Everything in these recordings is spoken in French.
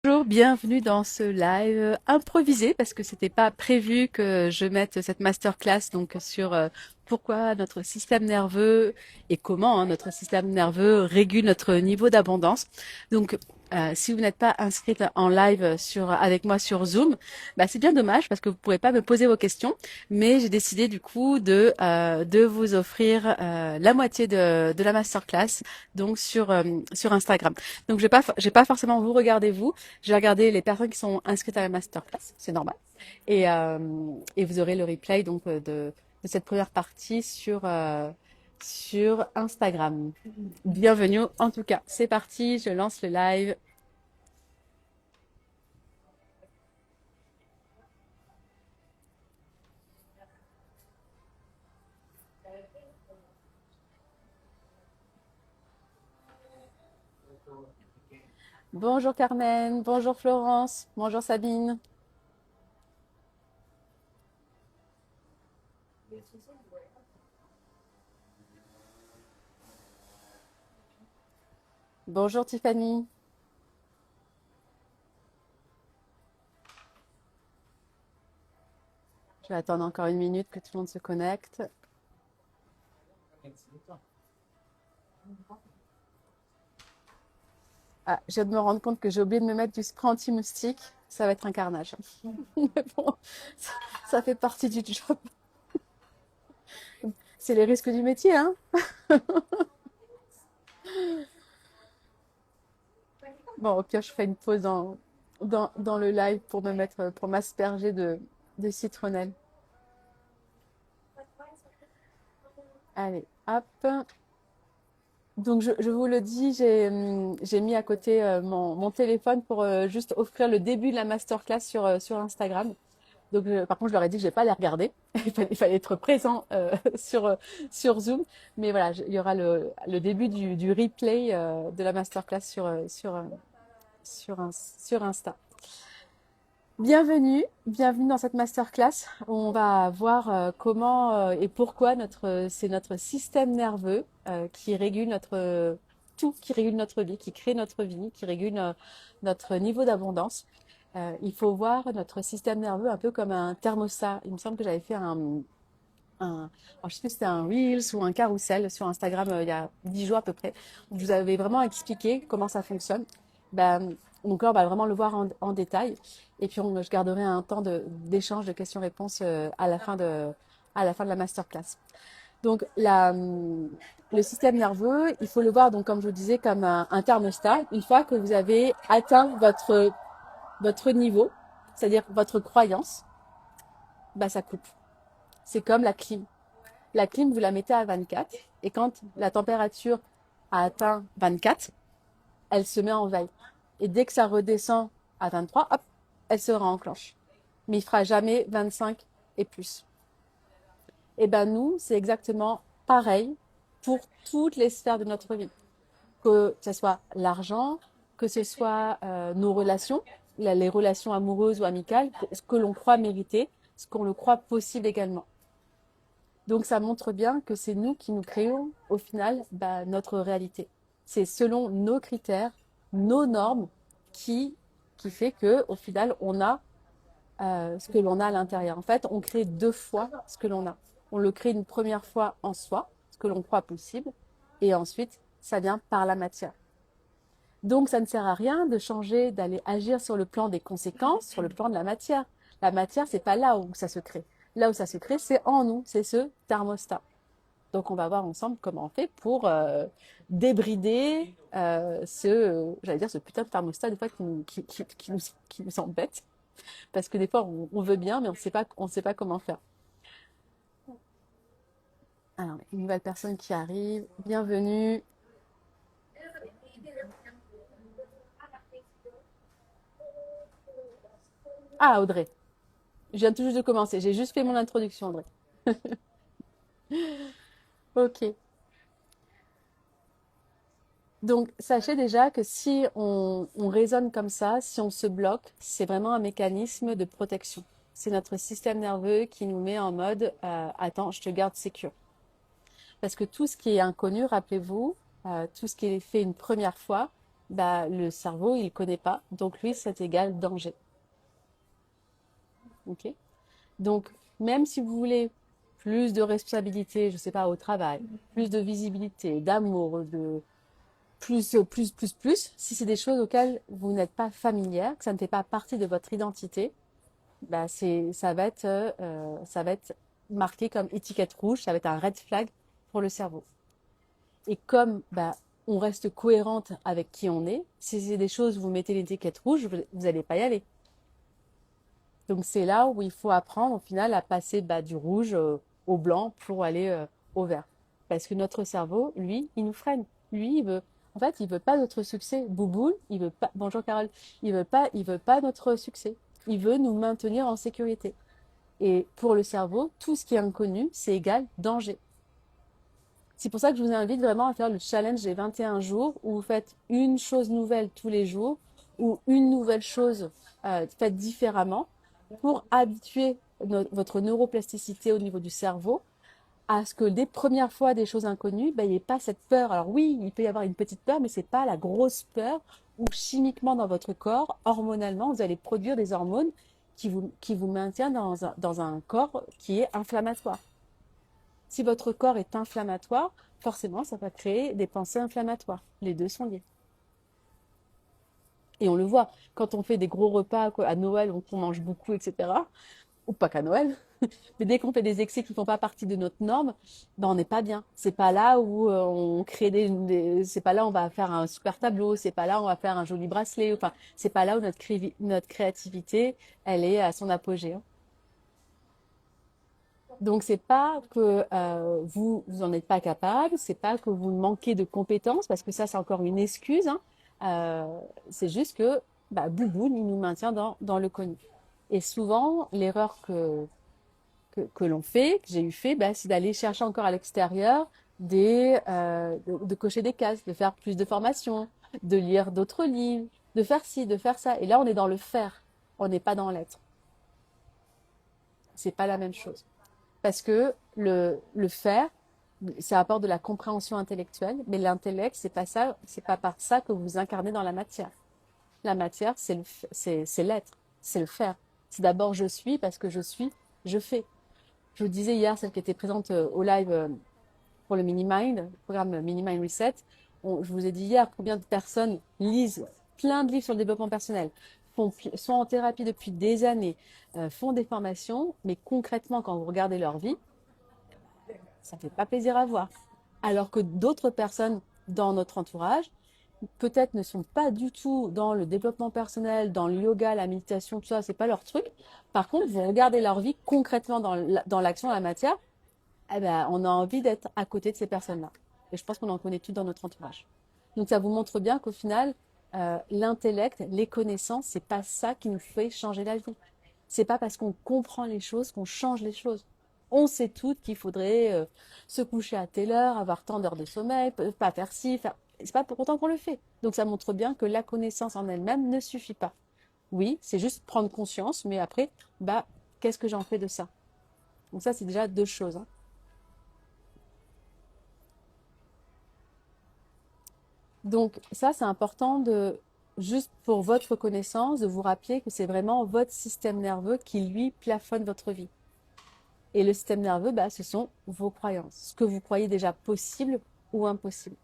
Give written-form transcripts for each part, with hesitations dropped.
Bonjour, bienvenue dans ce live improvisé parce que c'était pas prévu que je mette cette masterclass donc sur pourquoi notre système nerveux et comment notre système nerveux régule notre niveau d'abondance. Donc si vous n'êtes pas inscrite en live avec moi sur Zoom, bah, c'est bien dommage parce que vous pourrez pas me poser vos questions, mais j'ai décidé du coup de vous offrir la moitié de la masterclass donc sur Instagram. Donc je vais pas forcément vous regarder vous. Je vais regarder les personnes qui sont inscrites à la masterclass, c'est normal. Et vous aurez le replay donc de cette première partie sur Instagram. Bienvenue en tout cas. C'est parti, je lance le live. Bonjour Carmen, bonjour Florence, bonjour Sabine. Bonjour Tiffany. Je vais attendre encore une minute que tout le monde se connecte. Ah, je viens de me rendre compte que j'ai oublié de me mettre du spray anti-moustique. Ça va être un carnage. Mais bon, ça fait partie du job. C'est les risques du métier, hein. Bon, au pire, je ferai une pause dans le live pour m'asperger de citronnelle. Allez, hop. Donc, je vous le dis, j'ai mis à côté mon téléphone pour juste offrir le début de la masterclass sur Instagram. Donc, par contre, je leur ai dit que je vais pas les regarder. Il fallait être présent sur Zoom. Mais voilà, il y aura le début du replay de la masterclass sur Insta. Bienvenue dans cette masterclass. On va voir comment et pourquoi c'est notre système nerveux qui régule tout, qui régule notre vie, qui crée notre vie, qui régule notre niveau d'abondance. Il faut voir notre système nerveux un peu comme un thermostat. Il me semble que j'avais fait alors je sais plus si c'était un Reels ou un carrousel sur Instagram il y a 10 jours à peu près, où je vous avais vraiment expliqué comment ça fonctionne. Ben, donc là, on va vraiment le voir en détail. Et puis, je garderai un temps d'échange de questions-réponses à la fin de la masterclass. Donc, le système nerveux, il faut le voir, donc, comme je vous disais, comme un thermostat. Une fois que vous avez atteint votre niveau, c'est-à-dire votre croyance, bah, ça coupe. C'est comme la clim. La clim, vous la mettez à 24 et quand la température a atteint 24, elle se met en veille. Et dès que ça redescend à 23, hop, elle se réenclenche. Mais il fera jamais 25 et plus. Et ben nous, c'est exactement pareil pour toutes les sphères de notre vie. Que ce soit l'argent, que ce soit nos relations, les relations amoureuses ou amicales, ce que l'on croit mériter, ce qu'on le croit possible également. Donc ça montre bien que c'est nous qui nous créons au final notre réalité. C'est selon nos critères, nos normes qui, qui fait que au final on a ce que l'on a à l'intérieur. En fait, on crée deux fois ce que l'on a. On le crée une première fois en soi, ce que l'on croit possible, et ensuite ça vient par la matière. Donc ça ne sert à rien de changer, d'aller agir sur le plan des conséquences, sur le plan de la matière. La matière, c'est pas là où ça se crée. Là où ça se crée, c'est en nous, c'est ce thermostat. Donc on va voir ensemble comment on fait pour débrider j'allais dire ce putain de thermostat des fois qui nous embête. Parce que des fois on veut bien, mais on sait pas comment faire. Alors, une nouvelle personne qui arrive, bienvenue. Ah, Audrey, je viens tout juste de commencer, j'ai juste fait mon introduction, Audrey. Ok. Donc, sachez déjà que si on raisonne comme ça, si on se bloque, c'est vraiment un mécanisme de protection. C'est notre système nerveux qui nous met en mode attends, je te garde sécure. Parce que tout ce qui est inconnu, rappelez-vous, tout ce qui est fait une première fois, bah, le cerveau, il ne connaît pas. Donc lui, c'est égal danger. Ok? Donc, même si vous voulez plus de responsabilité, je sais pas, au travail, plus de visibilité, d'amour, de plus, si c'est des choses auxquelles vous n'êtes pas familière, que ça ne fait pas partie de votre identité, bah ça va être marqué comme étiquette rouge, ça va être un red flag pour le cerveau. Et comme bah, on reste cohérente avec qui on est, si c'est des choses où vous mettez l'étiquette rouge, vous n'allez pas y aller. Donc c'est là où il faut apprendre au final à passer bah, du rouge au blanc pour aller au vert. Parce que notre cerveau, lui, il nous freine. Lui, en fait, il veut pas notre succès. Bouboule, il veut pas, bonjour Carole, il veut pas notre succès. Il veut nous maintenir en sécurité. Et pour le cerveau, tout ce qui est inconnu, c'est égal danger. C'est pour ça que je vous invite vraiment à faire le challenge des 21 jours où vous faites une chose nouvelle tous les jours ou une nouvelle chose faite différemment pour habituer votre neuroplasticité au niveau du cerveau à ce que des premières fois des choses inconnues, ben, il n'y ait pas cette peur. Alors oui, il peut y avoir une petite peur, mais c'est pas la grosse peur où chimiquement dans votre corps, hormonalement, vous allez produire des hormones qui vous maintiennent dans un corps qui est inflammatoire. Si votre corps est inflammatoire, forcément, ça va créer des pensées inflammatoires. Les deux sont liés. Et on le voit, quand on fait des gros repas à Noël, on mange beaucoup, etc. Ou pas qu'à Noël, mais dès qu'on fait des excès qui ne font pas partie de notre norme, ben on n'est pas bien. C'est pas là où on crée c'est pas là où on va faire un super tableau, c'est pas là où on va faire un joli bracelet. Enfin, c'est pas là où notre créativité, elle est à son apogée. Hein. Donc c'est pas que vous en êtes pas capable, c'est pas que vous manquez de compétences parce que ça c'est encore une excuse. Hein. C'est juste que bah, Bouboune il nous maintient dans le connu. Et souvent l'erreur que l'on fait, que j'ai eu fait, bah, c'est d'aller chercher encore à l'extérieur de cocher des cases, de faire plus de formations, de lire d'autres livres, de faire ci, de faire ça. Et là on est dans le faire, on n'est pas dans l'être. C'est pas la même chose. Parce que le faire, ça apporte de la compréhension intellectuelle, mais l'intellect, c'est pas ça, c'est pas par ça que vous incarnez dans la matière. La matière, c'est l'être, c'est le faire. C'est d'abord je suis, parce que je suis, je fais. Je vous disais hier, celle qui était présente au live pour le Mini Mind, le programme Mini Mind Reset, je vous ai dit hier combien de personnes lisent plein de livres sur le développement personnel, sont en thérapie depuis des années, font des formations, mais concrètement, quand vous regardez leur vie, ça ne fait pas plaisir à voir. Alors que d'autres personnes dans notre entourage, peut-être ne sont pas du tout dans le développement personnel, dans le yoga, la méditation, tout ça, c'est pas leur truc. Par contre, vous regardez leur vie concrètement dans l'action, dans la matière, eh ben, on a envie d'être à côté de ces personnes-là. Et je pense qu'on en connaît toutes dans notre entourage. Donc ça vous montre bien qu'au final, l'intellect, les connaissances, c'est pas ça qui nous fait changer la vie. C'est pas parce qu'on comprend les choses qu'on change les choses. On sait toutes qu'il faudrait se coucher à telle heure, avoir tant d'heures de sommeil, pas faire ci, faire. C'est pas pour autant qu'on le fait. Donc ça montre bien que la connaissance en elle-même ne suffit pas. Oui, c'est juste prendre conscience, mais après, bah, qu'est-ce que j'en fais de ça? Donc ça, c'est déjà deux choses. Hein. Donc ça, c'est important de, juste pour votre connaissance, de vous rappeler que c'est vraiment votre système nerveux qui, lui, plafonne votre vie. Et le système nerveux, bah, ce sont vos croyances, ce que vous croyez déjà possible ou impossible.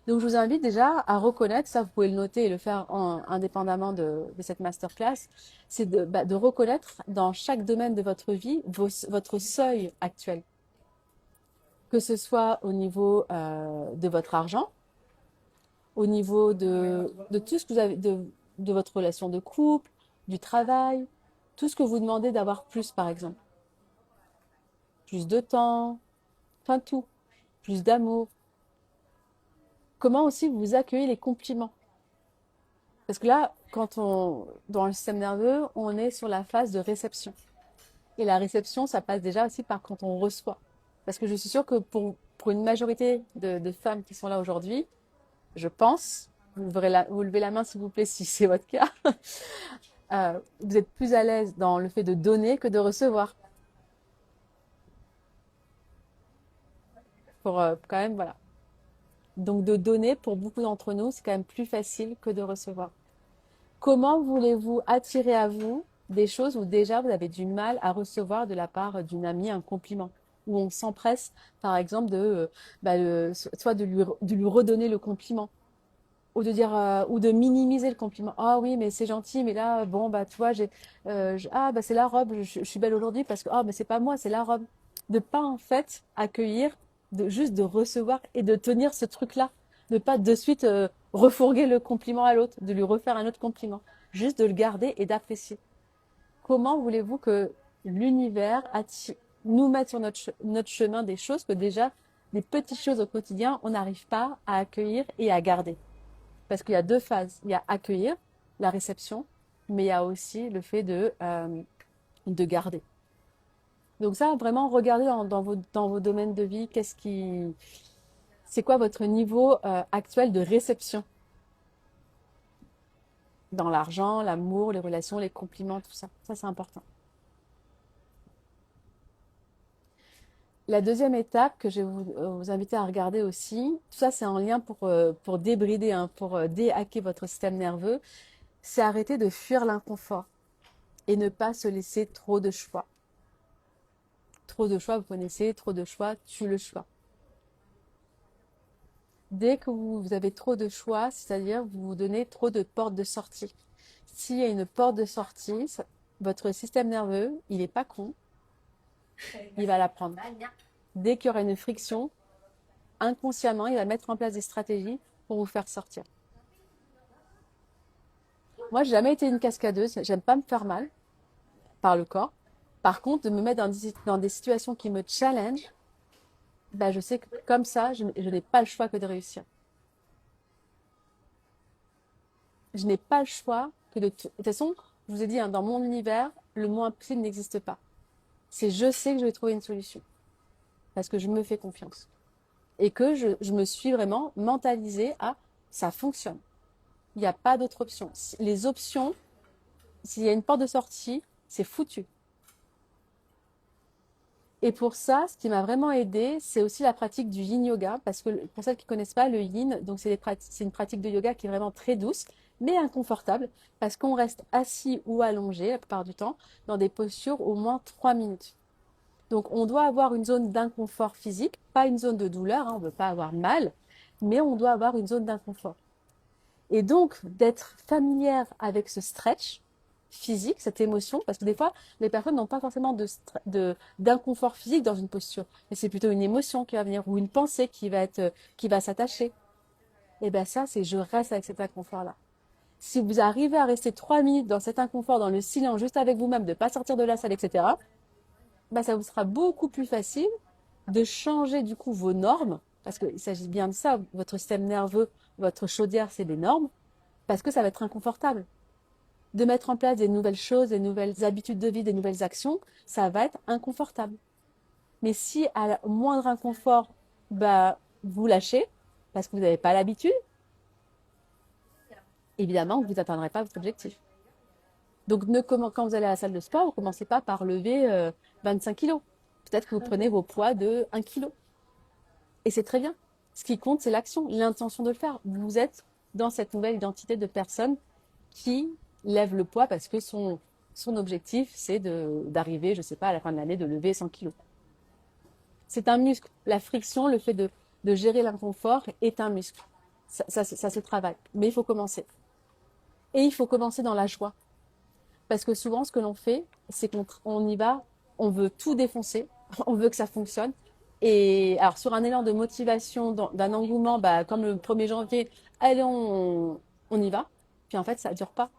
Donc je vous invite déjà à reconnaître, ça vous pouvez le noter et le faire indépendamment de cette masterclass, c'est de reconnaître dans chaque domaine de votre vie votre seuil actuel. Que ce soit au niveau de votre argent, au niveau de tout ce que vous avez, de votre relation de couple, du travail, tout ce que vous demandez d'avoir plus par exemple. Plus de temps, enfin tout, plus d'amour. Comment aussi vous accueillez les compliments. Parce que là, dans le système nerveux, on est sur la phase de réception. Et la réception, ça passe déjà aussi par quand on reçoit. Parce que je suis sûre que pour une majorité de femmes qui sont là aujourd'hui, je pense, vous levez la main s'il vous plaît si c'est votre cas, vous êtes plus à l'aise dans le fait de donner que de recevoir. Pour quand même, voilà. Donc de donner, pour beaucoup d'entre nous, c'est quand même plus facile que de recevoir. Comment voulez-vous attirer à vous des choses où déjà vous avez du mal à recevoir de la part d'une amie un compliment, où on s'empresse, par exemple, soit de lui redonner le compliment, ou de dire, ou de minimiser le compliment. Ah oui, mais c'est gentil, mais là, bon, bah, tu vois, ah, bah, c'est la robe, je suis belle aujourd'hui parce que, ah, mais c'est pas moi, c'est la robe. De pas, en fait, accueillir, juste de recevoir et de tenir ce truc-là. De pas de suite refourguer le compliment à l'autre, de lui refaire un autre compliment. Juste de le garder et d'apprécier. Comment voulez-vous que l'univers nous mette sur notre chemin des choses que déjà, des petites choses au quotidien, on n'arrive pas à accueillir et à garder? Parce qu'il y a deux phases. Il y a accueillir, la réception, mais il y a aussi le fait de garder. Donc ça, vraiment, regardez dans vos domaines de vie, c'est quoi votre niveau actuel de réception dans l'argent, l'amour, les relations, les compliments, tout ça. Ça, c'est important. La deuxième étape que je vais vous inviter à regarder aussi, tout ça c'est en lien pour débrider, hein, pour déhacker votre système nerveux, c'est arrêter de fuir l'inconfort et ne pas se laisser trop de choix. Trop de choix, vous connaissez, trop de choix tue le choix. Dès que vous avez trop de choix, c'est-à-dire vous vous donnez trop de portes de sortie. S'il y a une porte de sortie, votre système nerveux, il n'est pas con, il va la prendre. Dès qu'il y aura une friction, inconsciemment, il va mettre en place des stratégies pour vous faire sortir. Moi, j'ai jamais été une cascadeuse, j'aime pas me faire mal par le corps. Par contre, de me mettre dans des situations qui me challenge, ben, je sais que comme ça, je n'ai pas le choix que de réussir. Je n'ai pas le choix que de toute façon, je vous ai dit, hein, dans mon univers, le mot impossible n'existe pas. C'est je sais que je vais trouver une solution. Parce que je me fais confiance. Et que je me suis vraiment mentalisée à ça fonctionne. Il n'y a pas d'autre option. Les options, s'il y a une porte de sortie, c'est foutu. Et pour ça, ce qui m'a vraiment aidé, c'est aussi la pratique du yin yoga, parce que pour celles qui ne connaissent pas le yin, donc c'est une pratique de yoga qui est vraiment très douce, mais inconfortable, parce qu'on reste assis ou allongé la plupart du temps dans des postures au moins 3 minutes. Donc on doit avoir une zone d'inconfort physique, pas une zone de douleur, hein, on ne veut pas avoir mal, mais on doit avoir une zone d'inconfort. Et donc d'être familière avec ce stretch physique, cette émotion, parce que des fois, les personnes n'ont pas forcément d'inconfort physique dans une posture, mais c'est plutôt une émotion qui va venir ou une pensée qui va s'attacher. Et bien ça, c'est je reste avec cet inconfort-là. Si vous arrivez à rester 3 minutes dans cet inconfort, dans le silence, juste avec vous-même, de ne pas sortir de la salle, etc., ben ça vous sera beaucoup plus facile de changer du coup vos normes, parce qu'il s'agit bien de ça, votre système nerveux, votre chaudière, c'est des normes, parce que ça va être inconfortable. De mettre en place des nouvelles choses, des nouvelles habitudes de vie, des nouvelles actions, ça va être inconfortable. Mais si à la moindre inconfort, bah, vous lâchez, parce que vous n'avez pas l'habitude, évidemment, vous n'atteindrez pas votre objectif. Donc, quand vous allez à la salle de sport, vous ne commencez pas par lever 25 kilos. Peut-être que vous prenez vos poids de 1 kilo. Et c'est très bien. Ce qui compte, c'est l'action, l'intention de le faire. Vous êtes dans cette nouvelle identité de personne qui lève le poids parce que son objectif, c'est d'arriver, je ne sais pas, à la fin de l'année, de lever 100 kilos. C'est un muscle. La friction, le fait de gérer l'inconfort est un muscle. Ça se travaille. Mais il faut commencer. Et il faut commencer dans la joie. Parce que souvent, ce que l'on fait, c'est qu'on y va, on veut tout défoncer, on veut que ça fonctionne. Et alors, sur un élan de motivation, d'un engouement, bah, comme le 1er janvier, allez, on y va. Puis en fait, ça ne dure pas.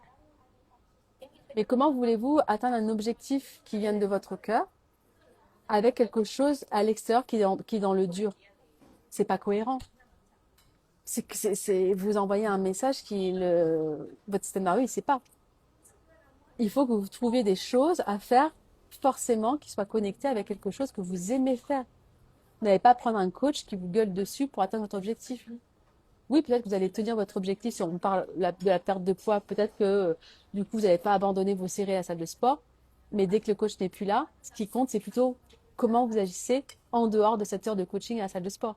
Mais comment voulez-vous atteindre un objectif qui vienne de votre cœur avec quelque chose à l'extérieur qui est dans le dur? C'est pas cohérent. Vous envoyez un message votre système nerveux, il sait pas. Il faut que vous trouviez des choses à faire forcément qui soient connectées avec quelque chose que vous aimez faire. Vous n'allez pas prendre un coach qui vous gueule dessus pour atteindre votre objectif. Oui, peut-être que vous allez tenir votre objectif si on parle de la perte de poids. Peut-être que du coup, vous n'allez pas abandonner vos séries à la salle de sport. Mais dès que le coach n'est plus là, ce qui compte, c'est plutôt comment vous agissez en dehors de cette heure de coaching à la salle de sport.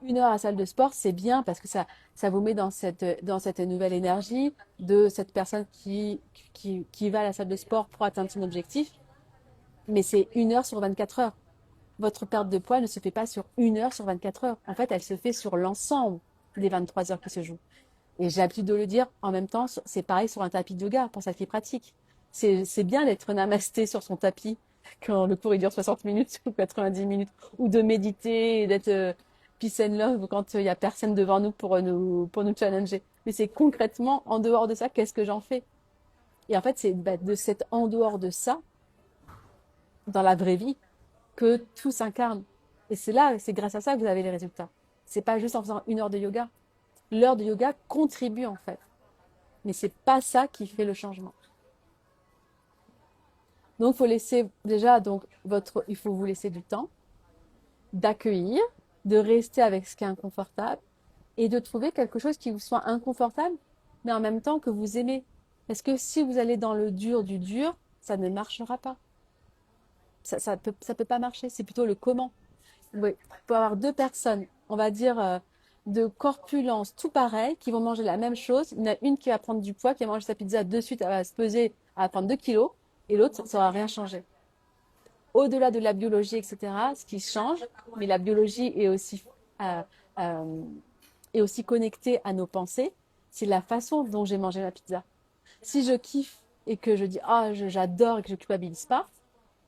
Une heure à la salle de sport, c'est bien parce que ça vous met dans cette nouvelle énergie de cette personne qui va à la salle de sport pour atteindre son objectif. Mais c'est une heure sur 24 heures. Votre perte de poids ne se fait pas sur une heure sur 24 heures. En fait, elle se fait sur l'ensemble des 23 heures qui se jouent. Et j'ai l'habitude de le dire, en même temps, c'est pareil sur un tapis de yoga pour celle qui pratique. C'est bien d'être namasté sur son tapis quand le cours il dure 60 minutes ou 90 minutes, ou de méditer et d'être peace and love quand il y a personne devant nous pour nous challenger. Mais c'est concrètement, en dehors de ça, qu'est-ce que j'en fais? Et en fait, c'est de cet en dehors de ça, dans la vraie vie, que tout s'incarne. Et c'est là, c'est grâce à ça que vous avez les résultats. C'est pas juste en faisant une heure de yoga. L'heure de yoga contribue en fait. Mais c'est pas ça qui fait le changement. Donc, faut laisser déjà, il faut vous laisser du temps d'accueillir, de rester avec ce qui est inconfortable et de trouver quelque chose qui vous soit inconfortable, mais en même temps que vous aimez. Parce que si vous allez dans le dur du dur, ça ne marchera pas. Ça peut pas marcher. C'est plutôt le comment. Oui, il peut y avoir deux personnes, on va dire, de corpulence tout pareil, qui vont manger la même chose. Il y en a une qui va prendre du poids, qui va manger sa pizza de suite, elle va se peser, elle va prendre 2 kilos, et l'autre, ça n'aura rien changé. Au-delà de la biologie, etc., ce qui change, mais la biologie euh, euh, est aussi connectée à nos pensées, c'est la façon dont j'ai mangé ma pizza. Si je kiffe et que je dis, ah, j'adore et que je culpabilise pas,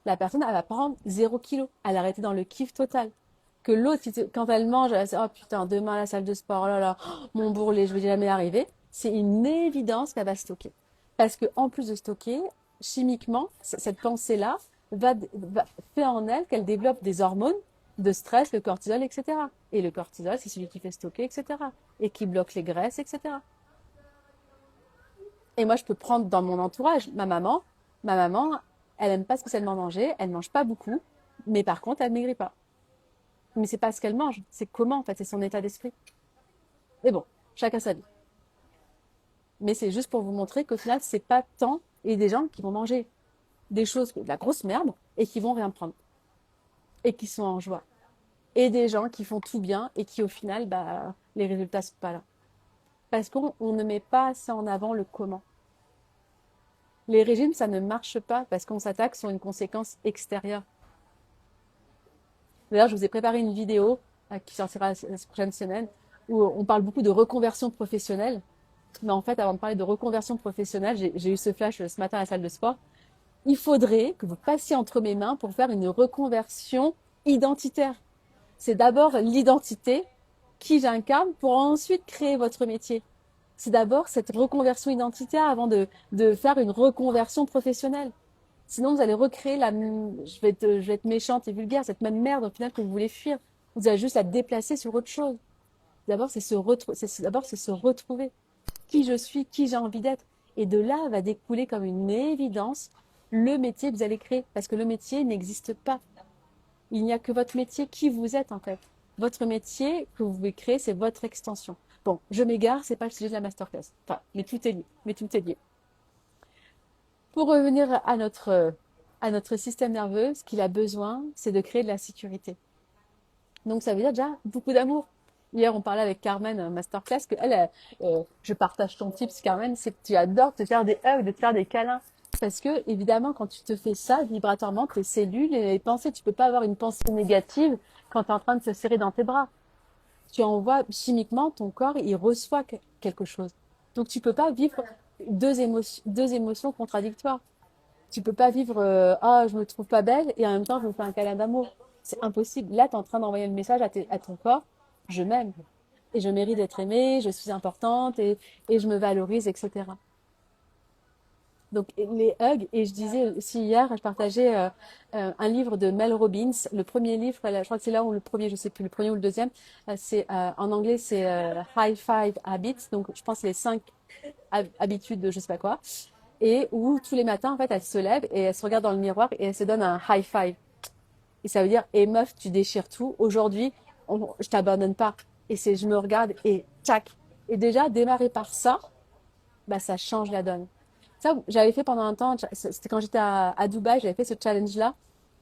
la personne, elle va prendre 0 kilo. Elle a arrêté dans le kiff total. Que l'autre, quand elle mange, elle se dit, oh putain, demain à la salle de sport, oh là là, oh, mon bourrelet, je vais jamais y arriver. C'est une évidence qu'elle va stocker. Parce que en plus de stocker, chimiquement, cette pensée-là fait en elle qu'elle développe des hormones de stress, le cortisol, etc. Et le cortisol, c'est celui qui fait stocker, etc. Et qui bloque les graisses, etc. Et moi, je peux prendre dans mon entourage Ma maman, elle aime pas spécialement manger, elle mange pas beaucoup, mais par contre, elle maigrit pas. Mais c'est pas ce qu'elle mange, c'est comment en fait, c'est son état d'esprit. Mais bon, chacun sa vie. Mais c'est juste pour vous montrer qu'au final, c'est pas tant et des gens qui vont manger des choses, de la grosse merde, et qui vont rien prendre. Et qui sont en joie. Et des gens qui font tout bien et qui au final, les résultats sont pas là. Parce qu'on ne met pas assez en avant le comment. Les régimes, ça ne marche pas parce qu'on s'attaque sur une conséquence extérieure. D'ailleurs, je vous ai préparé une vidéo qui sortira la prochaine semaine où on parle beaucoup de reconversion professionnelle. Mais en fait, avant de parler de reconversion professionnelle, j'ai eu ce flash ce matin à la salle de sport. Il faudrait que vous passiez entre mes mains pour faire une reconversion identitaire. C'est d'abord l'identité qui j'incarne pour ensuite créer votre métier. C'est d'abord cette reconversion identitaire avant de faire une reconversion professionnelle. Sinon, vous allez recréer je vais être méchante et vulgaire, cette même merde au final que vous voulez fuir. Vous allez juste la déplacer sur autre chose. D'abord, c'est se retrouver. Qui je suis, qui j'ai envie d'être. Et de là va découler comme une évidence le métier que vous allez créer. Parce que le métier n'existe pas. Il n'y a que votre métier, qui vous êtes en fait. Votre métier que vous pouvez créer, c'est votre extension. Bon, je m'égare, c'est pas le sujet de la masterclass. Enfin, mais tout est lié. Mais tout est lié. Pour revenir à notre système nerveux, ce qu'il a besoin, c'est de créer de la sécurité. Donc ça veut dire déjà beaucoup d'amour. Hier, on parlait avec Carmen, masterclass, que je partage ton tips, Carmen, c'est que tu adores te faire des hugs, de te faire des câlins. Parce que, évidemment, quand tu te fais ça, vibratoirement, tes cellules et les pensées, tu peux pas avoir une pensée négative quand tu es en train de se serrer dans tes bras. Tu envoies chimiquement, ton corps, il reçoit quelque chose. Donc tu peux pas vivre deux émotions contradictoires. Tu peux pas vivre ah je me trouve pas belle et en même temps je me fais un câlin d'amour. C'est impossible. Là, tu es en train d'envoyer le message à ton corps, je m'aime et je mérite d'être aimée, je suis importante et je me valorise, etc. Donc les hugs, et je disais aussi hier, je partageais un livre de Mel Robbins, le premier livre, je crois que c'est là où le premier, je sais plus, le premier ou le deuxième, en anglais c'est High Five Habits, donc je pense que c'est les 5 habitudes de je sais pas quoi, et où tous les matins en fait elle se lève et elle se regarde dans le miroir et elle se donne un high five. Et ça veut dire, et meuf, tu déchires tout, aujourd'hui je t'abandonne pas. Et je me regarde et tchac. Et déjà démarrer par ça, ça change la donne. Ça, j'avais fait pendant un temps, c'était quand j'étais à Dubaï, j'avais fait ce challenge-là,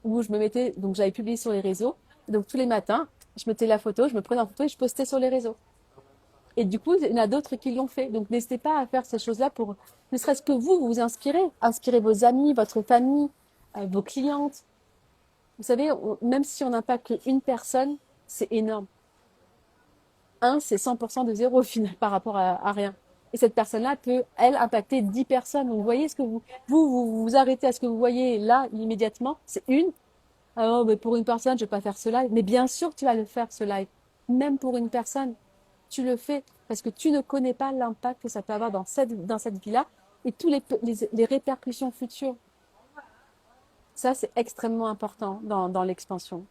où je me mettais, donc j'avais publié sur les réseaux, donc tous les matins, Je mettais la photo, je me prenais en photo et je postais sur les réseaux. Et du coup, il y en a d'autres qui l'ont fait. Donc, n'hésitez pas à faire ces choses-là pour, ne serait-ce que vous inspirer. Inspirez vos amis, votre famille, vos clientes. Vous savez, même si on n'impacte qu'une personne, c'est énorme. Un, c'est 100% de zéro au final par rapport à rien. Et cette personne-là peut, elle, impacter 10 personnes. Donc, vous voyez ce que vous arrêtez à ce que vous voyez là, immédiatement. C'est une. Ah, oh, mais pour une personne, je vais pas faire ce live. Mais bien sûr que tu vas le faire, ce live. Même pour une personne, tu le fais parce que tu ne connais pas l'impact que ça peut avoir dans cette vie-là et tous les répercussions futures. Ça, c'est extrêmement important dans l'expansion.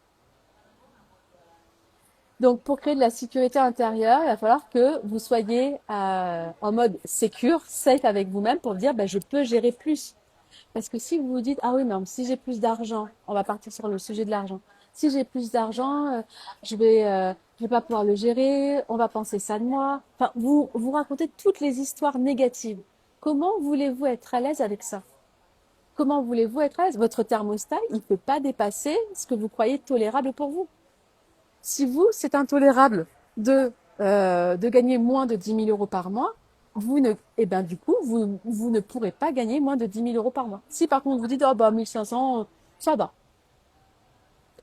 Donc, pour créer de la sécurité intérieure, il va falloir que vous soyez en mode sécure, safe avec vous-même pour dire, ben, je peux gérer plus. Parce que si vous vous dites, ah oui, mais si j'ai plus d'argent, on va partir sur le sujet de l'argent. Si j'ai plus d'argent, je vais pas pouvoir le gérer, on va penser ça de moi. Enfin, vous racontez toutes les histoires négatives. Comment voulez-vous être à l'aise avec ça? Comment voulez-vous être à l'aise? Votre thermostat, il ne peut pas dépasser ce que vous croyez tolérable pour vous. Si vous, c'est intolérable de gagner moins de 10 000 € par mois, vous ne, eh ben, du coup, vous ne pourrez pas gagner moins de 10 000 € par mois. Si par contre vous dites, oh, bah, 1 500, ça va.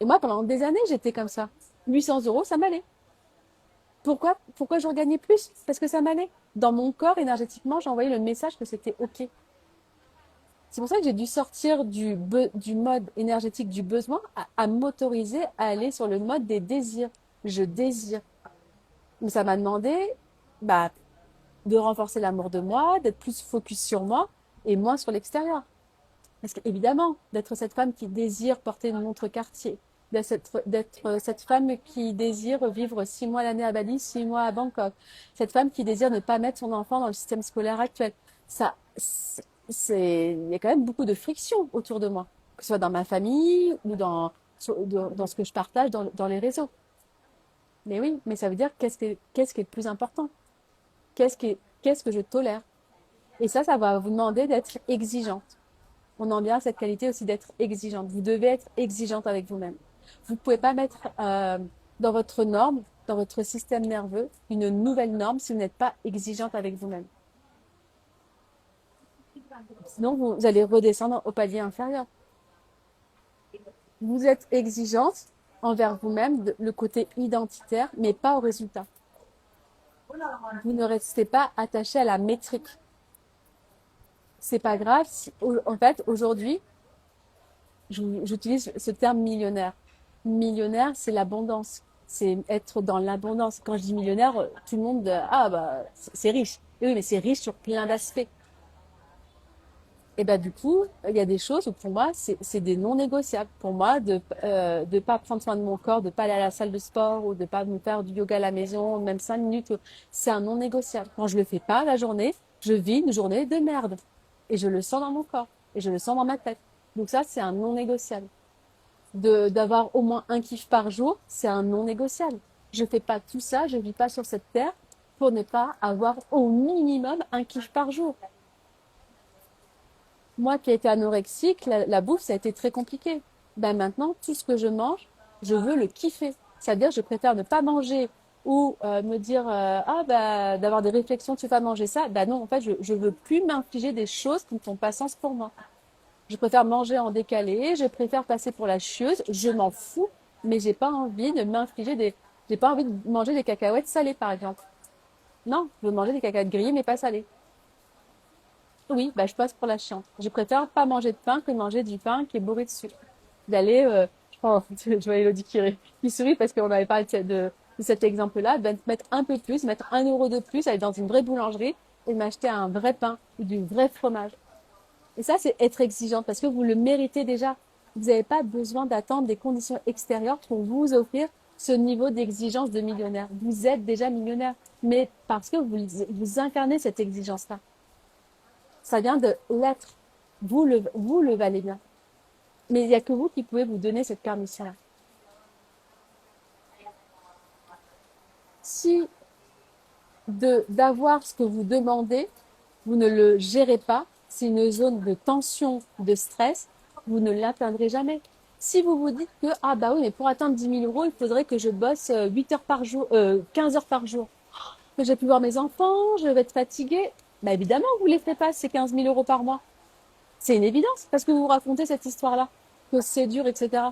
Et moi, pendant des années, j'étais comme ça. 800 €, ça m'allait. Pourquoi j'en gagnais plus? Parce que ça m'allait. Dans mon corps, énergétiquement, j'ai envoyé le message que c'était OK. C'est pour ça que j'ai dû sortir du mode énergétique du besoin à m'autoriser à aller sur le mode des désirs. Je désire. Mais ça m'a demandé, bah, de renforcer l'amour de moi, d'être plus focus sur moi et moins sur l'extérieur. Parce qu'évidemment, d'être cette femme qui désire porter une montre Cartier, d'être cette femme qui désire vivre 6 mois l'année à Bali, 6 mois à Bangkok, cette femme qui désire ne pas mettre son enfant dans le système scolaire actuel. Ça, il y a quand même beaucoup de friction autour de moi, que ce soit dans ma famille ou dans ce que je partage dans les réseaux. Mais oui, mais ça veut dire qu'est-ce qui est le plus important? Qu'est-ce que je tolère? Et ça va vous demander d'être exigeante. On en vient à cette qualité aussi d'être exigeante. Vous devez être exigeante avec vous-même. Vous ne pouvez pas mettre dans votre norme, dans votre système nerveux, une nouvelle norme si vous n'êtes pas exigeante avec vous-même. Sinon, vous allez redescendre au palier inférieur. Vous êtes exigeante envers vous-même, le côté identitaire, mais pas au résultat. Vous ne restez pas attaché à la métrique. C'est pas grave si, en fait, aujourd'hui, j'utilise ce terme millionnaire. Millionnaire, c'est l'abondance. C'est être dans l'abondance. Quand je dis millionnaire, tout le monde, ah, bah, c'est riche. Et oui, mais c'est riche sur plein d'aspects. Et ben, du coup, il y a des choses où pour moi, c'est des non négociables. Pour moi, de pas prendre soin de mon corps, de pas aller à la salle de sport ou de pas me faire du yoga à la maison, même 5 minutes, c'est un non négociable. Quand je le fais pas la journée, je vis une journée de merde. Et je le sens dans mon corps. Et je le sens dans ma tête. Donc ça, c'est un non négociable. D'avoir au moins un kiff par jour, c'est un non négociable. Je fais pas tout ça, je vis pas sur cette terre pour ne pas avoir au minimum un kiff par jour. Moi qui ai été anorexique, la bouffe, ça a été très compliqué. Ben maintenant, tout ce que je mange, je veux le kiffer. C'est-à-dire, je préfère ne pas manger ou me dire ah bah d'avoir des réflexions, tu vas pas manger ça. Ben non, en fait, je veux plus m'infliger des choses qui ne font pas sens pour moi. Je préfère manger en décalé, je préfère passer pour la chieuse, je m'en fous, mais j'ai pas envie de m'infliger j'ai pas envie de manger des cacahuètes salées, par exemple. Non, je veux manger des cacahuètes grillées, mais pas salées. Oui, bah, je passe pour la chiante. Je préfère pas manger de pain que de manger du pain qui est bourré de sucre. D'aller, je crois, je vois Elodie qui sourit parce qu'on avait parlé de cet exemple-là, de mettre un peu plus, mettre 1 € de plus, aller dans une vraie boulangerie et m'acheter un vrai pain ou du vrai fromage. Et ça, c'est être exigeante parce que vous le méritez déjà. Vous n'avez pas besoin d'attendre des conditions extérieures pour vous offrir ce niveau d'exigence de millionnaire. Vous êtes déjà millionnaire, mais parce que vous incarnez cette exigence-là. Ça vient de l'être. Vous le valez bien. Mais il n'y a que vous qui pouvez vous donner cette permission-là. Si d'avoir ce que vous demandez, vous ne le gérez pas, c'est une zone de tension, de stress, vous ne l'atteindrez jamais. Si vous vous dites que, ah bah oui, mais pour atteindre 10 000 euros, il faudrait que je bosse 8 heures par jour, 15 heures par jour, que j'ai pu voir mes enfants, je vais être fatiguée. Bah évidemment, vous ne les ferez pas, ces 15 000 euros par mois. C'est une évidence, parce que vous vous racontez cette histoire-là, que c'est dur, etc.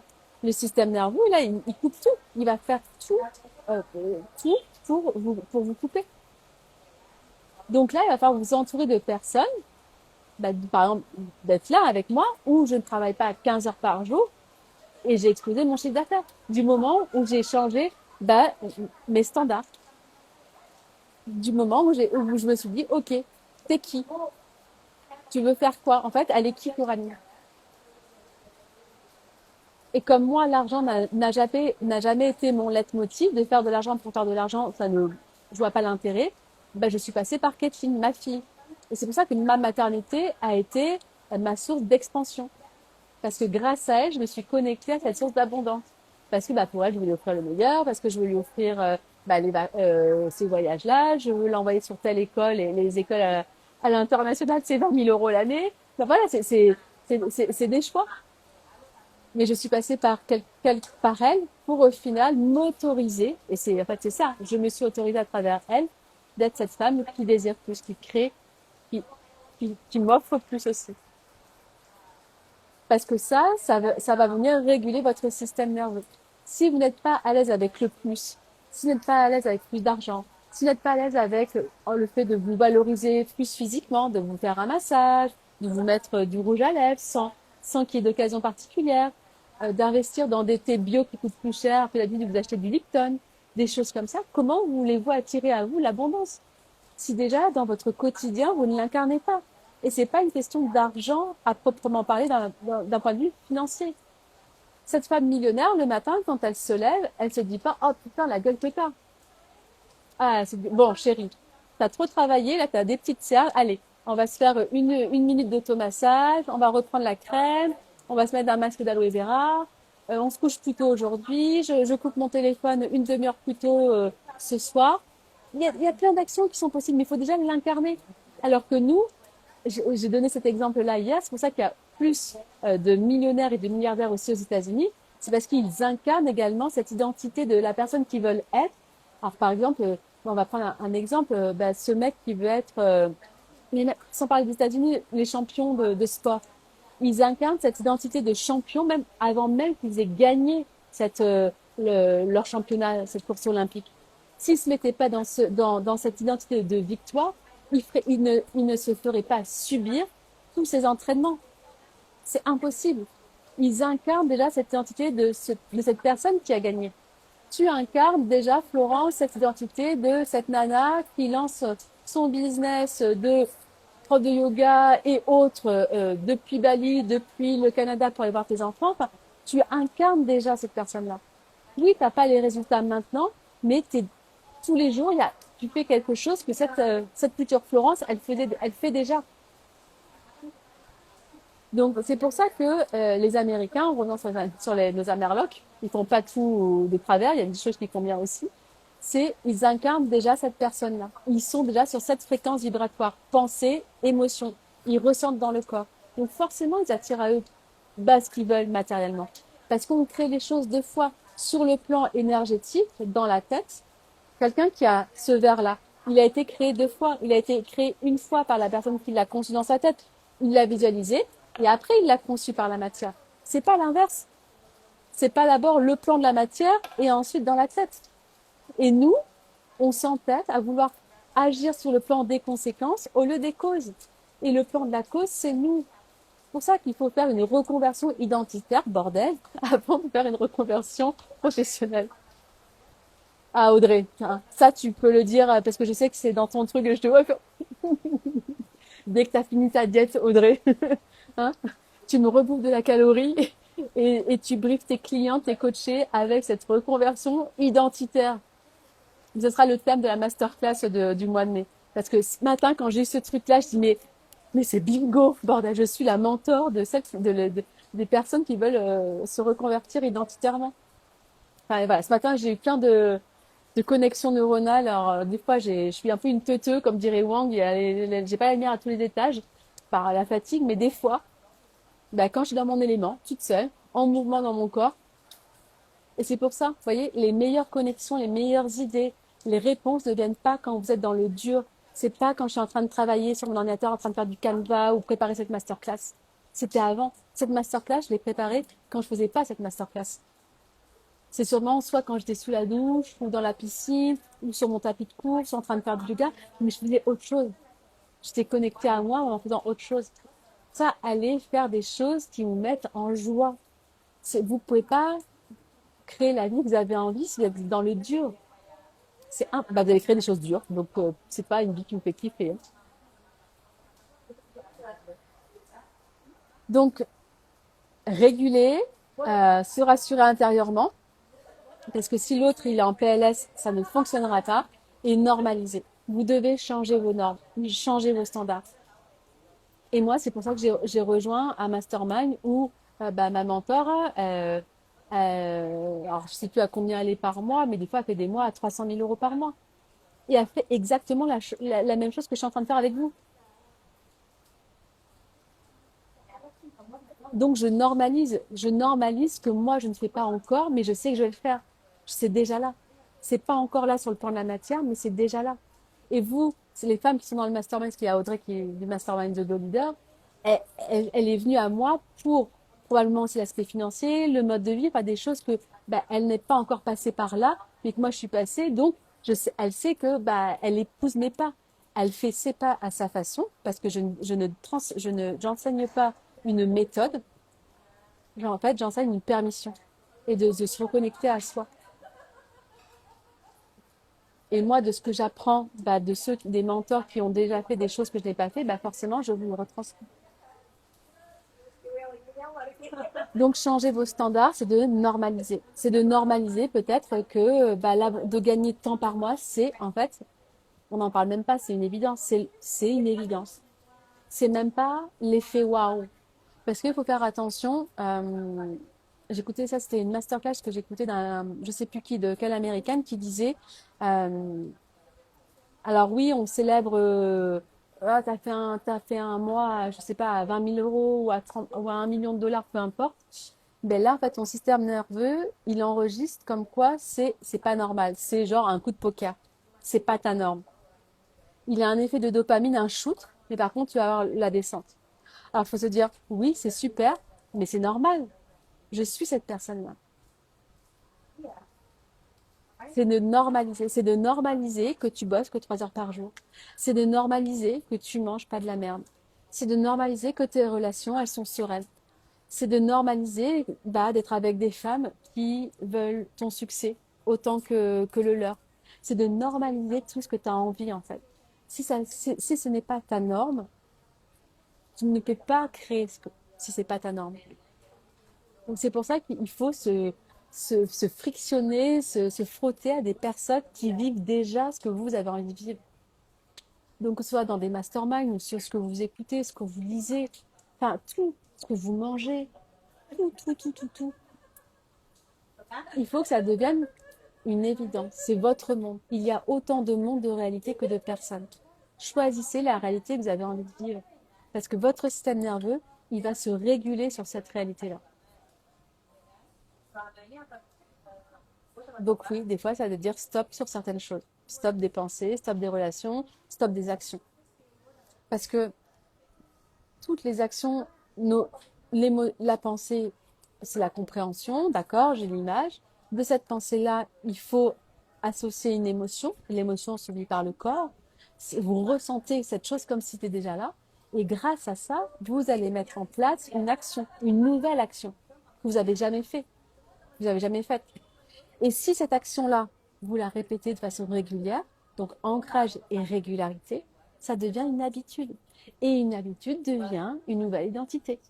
Le système nerveux, là, il coupe tout. Il va faire tout pour vous couper. Donc là, il va falloir vous entourer de personnes, bah, par exemple, d'être là avec moi, où je ne travaille pas 15 heures par jour, et j'ai explosé mon chiffre d'affaires. Du moment où j'ai changé bah, mes standards. Du moment où je me suis dit, ok, t'es qui? Tu veux faire quoi? En fait, elle est qui pour Annie? Et comme moi, l'argent n'a jamais été mon leitmotiv, de faire de l'argent pour faire de l'argent, je vois pas l'intérêt, ben, je suis passée par Kathleen, ma fille. Et c'est pour ça que ma maternité a été ma source d'expansion. Parce que grâce à elle, je me suis connectée à cette source d'abondance. Parce que bah, pour elle, je veux lui offrir le meilleur, parce que je veux lui offrir ces voyages-là, je veux l'envoyer sur telle école, et les écoles à l'international, c'est 20 000 euros l'année. Ben voilà, c'est des choix. Mais je suis passée par elle pour au final m'autoriser, et en fait c'est ça, je me suis autorisée à travers elle d'être cette femme qui désire plus, qui crée, qui, qui m'offre plus aussi. Parce que ça va venir réguler votre système nerveux. Si vous n'êtes pas à l'aise avec le plus, si vous n'êtes pas à l'aise avec plus d'argent, si vous n'êtes pas à l'aise avec le fait de vous valoriser plus physiquement, de vous faire un massage, de vous mettre du rouge à lèvres sans qu'il y ait d'occasion particulière, d'investir dans des thés bio qui coûtent plus cher que d'habitude de vous acheter du Lipton, des choses comme ça, comment voulez-vous attirer à vous l'abondance si déjà dans votre quotidien vous ne l'incarnez pas? Et c'est pas une question d'argent à proprement parler d'un point de vue financier. Cette femme millionnaire, le matin, quand elle se lève, elle se dit pas, oh putain, la gueule que t'as. Ah, bon, chérie, t'as trop travaillé, là, t'as des petites cernes. Allez, on va se faire une minute d'automassage, on va reprendre la crème, on va se mettre un masque d'aloe vera, on se couche plus tôt aujourd'hui, je coupe mon téléphone une demi-heure plus tôt ce soir. Il y a plein d'actions qui sont possibles, mais il faut déjà l'incarner. Alors que nous, j'ai donné cet exemple-là hier, c'est pour ça qu'il y a plus de millionnaires et de milliardaires aussi aux États-Unis, c'est parce qu'ils incarnent également cette identité de la personne qu'ils veulent être. Alors par exemple, on va prendre un exemple, ce mec qui veut être, sans parler des États-Unis, les champions de sport. Ils incarnent cette identité de champion même avant même qu'ils aient gagné leur championnat, cette course olympique. S'ils se mettaient pas dans cette identité de victoire, ils ne se feraient pas subir tous ces entraînements. C'est impossible. Ils incarnent déjà cette identité de cette personne qui a gagné. Tu incarnes déjà, Florence, cette identité de cette nana qui lance son business de prof de yoga et autres depuis Bali, depuis le Canada pour aller voir tes enfants. Enfin, tu incarnes déjà cette personne-là. Oui, t'as pas les résultats maintenant, mais tous les jours, tu fais quelque chose que cette future Florence, elle fait déjà. Donc, c'est pour ça que les Américains, en revenant nos Amerlocs, ils font pas tout de travers, il y a des choses qui font bien aussi. Ils incarnent déjà cette personne-là. Ils sont déjà sur cette fréquence vibratoire. Pensée, émotion. Ils ressentent dans le corps. Donc, forcément, ils attirent à eux ce qu'ils veulent matériellement. Parce qu'on crée les choses deux fois sur le plan énergétique, dans la tête. Quelqu'un qui a ce verre-là, il a été créé deux fois. Il a été créé une fois par la personne qui l'a conçu dans sa tête. Il l'a visualisé et après il l'a conçu par la matière. C'est pas l'inverse. C'est pas d'abord le plan de la matière et ensuite dans la tête. Et nous, on s'entête à vouloir agir sur le plan des conséquences au lieu des causes. Et le plan de la cause, c'est nous. C'est pour ça qu'il faut faire une reconversion identitaire, bordel, avant de faire une reconversion professionnelle. Ah Audrey, hein, ça tu peux le dire parce que je sais que c'est dans ton truc que je te vois dès que tu as fini ta diète, Audrey, hein, tu me rebouffes de la calorie et tu briefes tes clients, tes coachés avec cette reconversion identitaire. Ce sera le thème de la masterclass du mois de mai. Parce que ce matin, quand j'ai eu ce truc-là, je dis mais c'est bingo, bordel, je suis la mentor des personnes qui veulent se reconvertir identitairement. Enfin, voilà, ce matin, j'ai eu plein de connexions neuronales. Alors, des fois, je suis un peu une teuteux, comme dirait Wang. J'ai pas la lumière à tous les étages par la fatigue, mais des fois, quand je suis dans mon élément, toute seule, en mouvement dans mon corps. Et c'est pour ça, vous voyez, les meilleures connexions, les meilleures idées, les réponses ne viennent pas quand vous êtes dans le dur. C'est pas quand je suis en train de travailler sur mon ordinateur, en train de faire du Canva ou préparer cette masterclass. C'était avant. Cette masterclass, je l'ai préparée quand je faisais pas cette masterclass. C'est sûrement soit quand j'étais sous la douche ou dans la piscine ou sur mon tapis de course en train de faire du yoga, mais je faisais autre chose. J'étais connectée à moi en faisant autre chose. Ça, allez faire des choses qui vous mettent en joie. Vous pouvez pas créer la vie que vous avez envie si vous êtes dans le dur. Vous allez créer des choses dures, donc c'est pas une vie qui vous fait kiffer, hein. Donc réguler, se rassurer intérieurement, parce que si l'autre il est en PLS, ça ne fonctionnera pas, et normaliser. Vous devez changer vos normes, changer vos standards. Et moi, c'est pour ça que j'ai rejoint un mastermind où ma mentor, alors je sais plus à combien elle est par mois, mais des fois elle fait des mois à 300 000 euros par mois. Et elle fait exactement la même chose que je suis en train de faire avec vous. Donc je normalise que moi je ne fais pas encore, mais je sais que je vais le faire. C'est déjà là. C'est pas encore là sur le plan de la matière, mais c'est déjà là. Et vous, c'est les femmes qui sont dans le mastermind, parce qu'il y a Audrey qui est du mastermind de Go Leader. Elle est venue à moi pour probablement aussi l'aspect financier, le mode de vie, pas des choses que elle n'est pas encore passée par là, mais que moi je suis passée. Donc elle sait que elle épouse mes pas. Elle fait ses pas à sa façon, parce que j'enseigne pas une méthode. Genre, en fait, j'enseigne une permission et de se reconnecter à soi. Et moi, de ce que j'apprends, des mentors qui ont déjà fait des choses que je n'ai pas fait, forcément, je vous le retranscris. Donc, changer vos standards, c'est de normaliser. C'est de normaliser peut-être que de gagner de temps par mois, c'est en fait, on n'en parle même pas, c'est une évidence. C'est une évidence. C'est même pas l'effet waouh. Parce qu'il faut faire attention. J'écoutais ça, c'était une masterclass que j'écoutais d'un, je sais plus qui, de quelle américaine, qui disait, euh, alors oui, on célèbre, t'as fait un mois, je sais pas, à 20 000 euros ou à 30, ou à 1 million de dollars, peu importe. Ben là, en fait, ton système nerveux, il enregistre comme quoi c'est pas normal. C'est genre un coup de poker. C'est pas ta norme. Il a un effet de dopamine, un shoot, mais par contre, tu vas avoir la descente. Alors, il faut se dire, oui, c'est super, mais c'est normal. Je suis cette personne-là. C'est de normaliser que tu bosses que 3 heures par jour. C'est de normaliser que tu manges pas de la merde. C'est de normaliser que tes relations, elles sont sereines. C'est de normaliser d'être avec des femmes qui veulent ton succès autant que le leur. C'est de normaliser tout ce que tu as envie en fait. Si ce n'est pas ta norme, tu ne peux pas créer si c'est pas ta norme. Donc c'est pour ça qu'il faut se frictionner, se frotter à des personnes qui vivent déjà ce que vous avez envie de vivre. Donc que ce soit dans des masterminds ou sur ce que vous écoutez, ce que vous lisez, enfin tout, ce que vous mangez, tout, tout, tout, tout, tout. Il faut que ça devienne une évidence. C'est votre monde. Il y a autant de monde de réalité que de personnes. Choisissez la réalité que vous avez envie de vivre. Parce que votre système nerveux, il va se réguler sur cette réalité-là. Donc oui, des fois, ça veut dire stop sur certaines choses. Stop des pensées, stop des relations, stop des actions. Parce que toutes les actions, la pensée, c'est la compréhension, d'accord, j'ai l'image. De cette pensée-là, il faut associer une émotion. L'émotion se vit par le corps. Vous ressentez cette chose comme si c'était déjà là. Et grâce à ça, vous allez mettre en place une action, une nouvelle action que vous n'avez jamais fait, vous n'avez jamais faite. Et si cette action-là, vous la répétez de façon régulière, donc ancrage et régularité, ça devient une habitude. Et une habitude devient une nouvelle identité.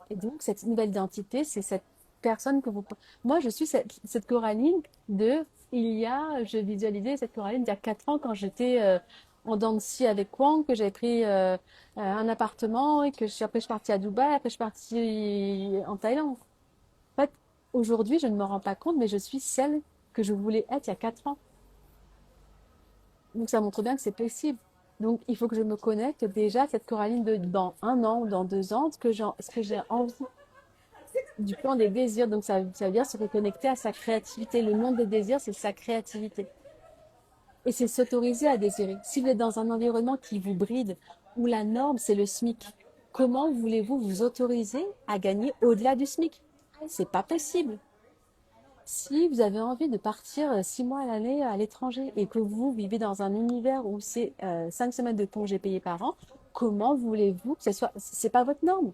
Et donc, cette nouvelle identité, c'est cette personne que vous... Moi, je suis cette Coraline je visualisais cette Coraline il y a 4 ans quand j'étais en dents de scie avec Wang, que j'avais pris un appartement et après je suis partie à Dubaï, après je suis partie en Thaïlande. En fait, aujourd'hui, je ne me rends pas compte, mais je suis celle que je voulais être il y a 4 ans. Donc, ça montre bien que c'est possible. Donc, il faut que je me connecte déjà à cette Coraline dans 1 an ou dans 2 ans, ce que j'ai envie. du plan des désirs. Donc ça veut dire se reconnecter à sa créativité. Le monde des désirs, c'est sa créativité. Et c'est s'autoriser à désirer. Si vous êtes dans un environnement qui vous bride, où la norme, c'est le SMIC, comment voulez-vous vous autoriser à gagner au-delà du SMIC? C'est pas possible. Si vous avez envie de partir 6 mois à l'année à l'étranger et que vous vivez dans un univers où c'est 5 semaines de congés payés par an, comment voulez-vous que ce soit? C'est pas votre norme.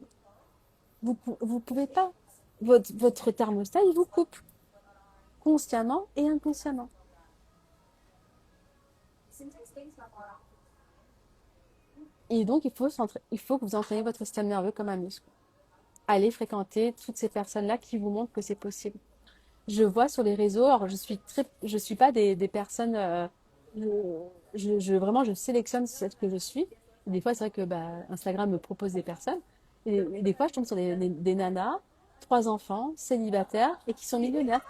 Vous pouvez pas. Votre thermostat, il vous coupe consciemment et inconsciemment. Et donc, il faut que vous entraîniez votre système nerveux comme un muscle. Allez fréquenter toutes ces personnes-là qui vous montrent que c'est possible. Je vois sur les réseaux, alors je suis pas des personnes, vraiment, je sélectionne ce que je suis. Des fois, c'est vrai que bah, Instagram me propose des personnes. Et des fois, je tombe sur des nanas, 3 enfants, célibataires et qui sont millionnaires,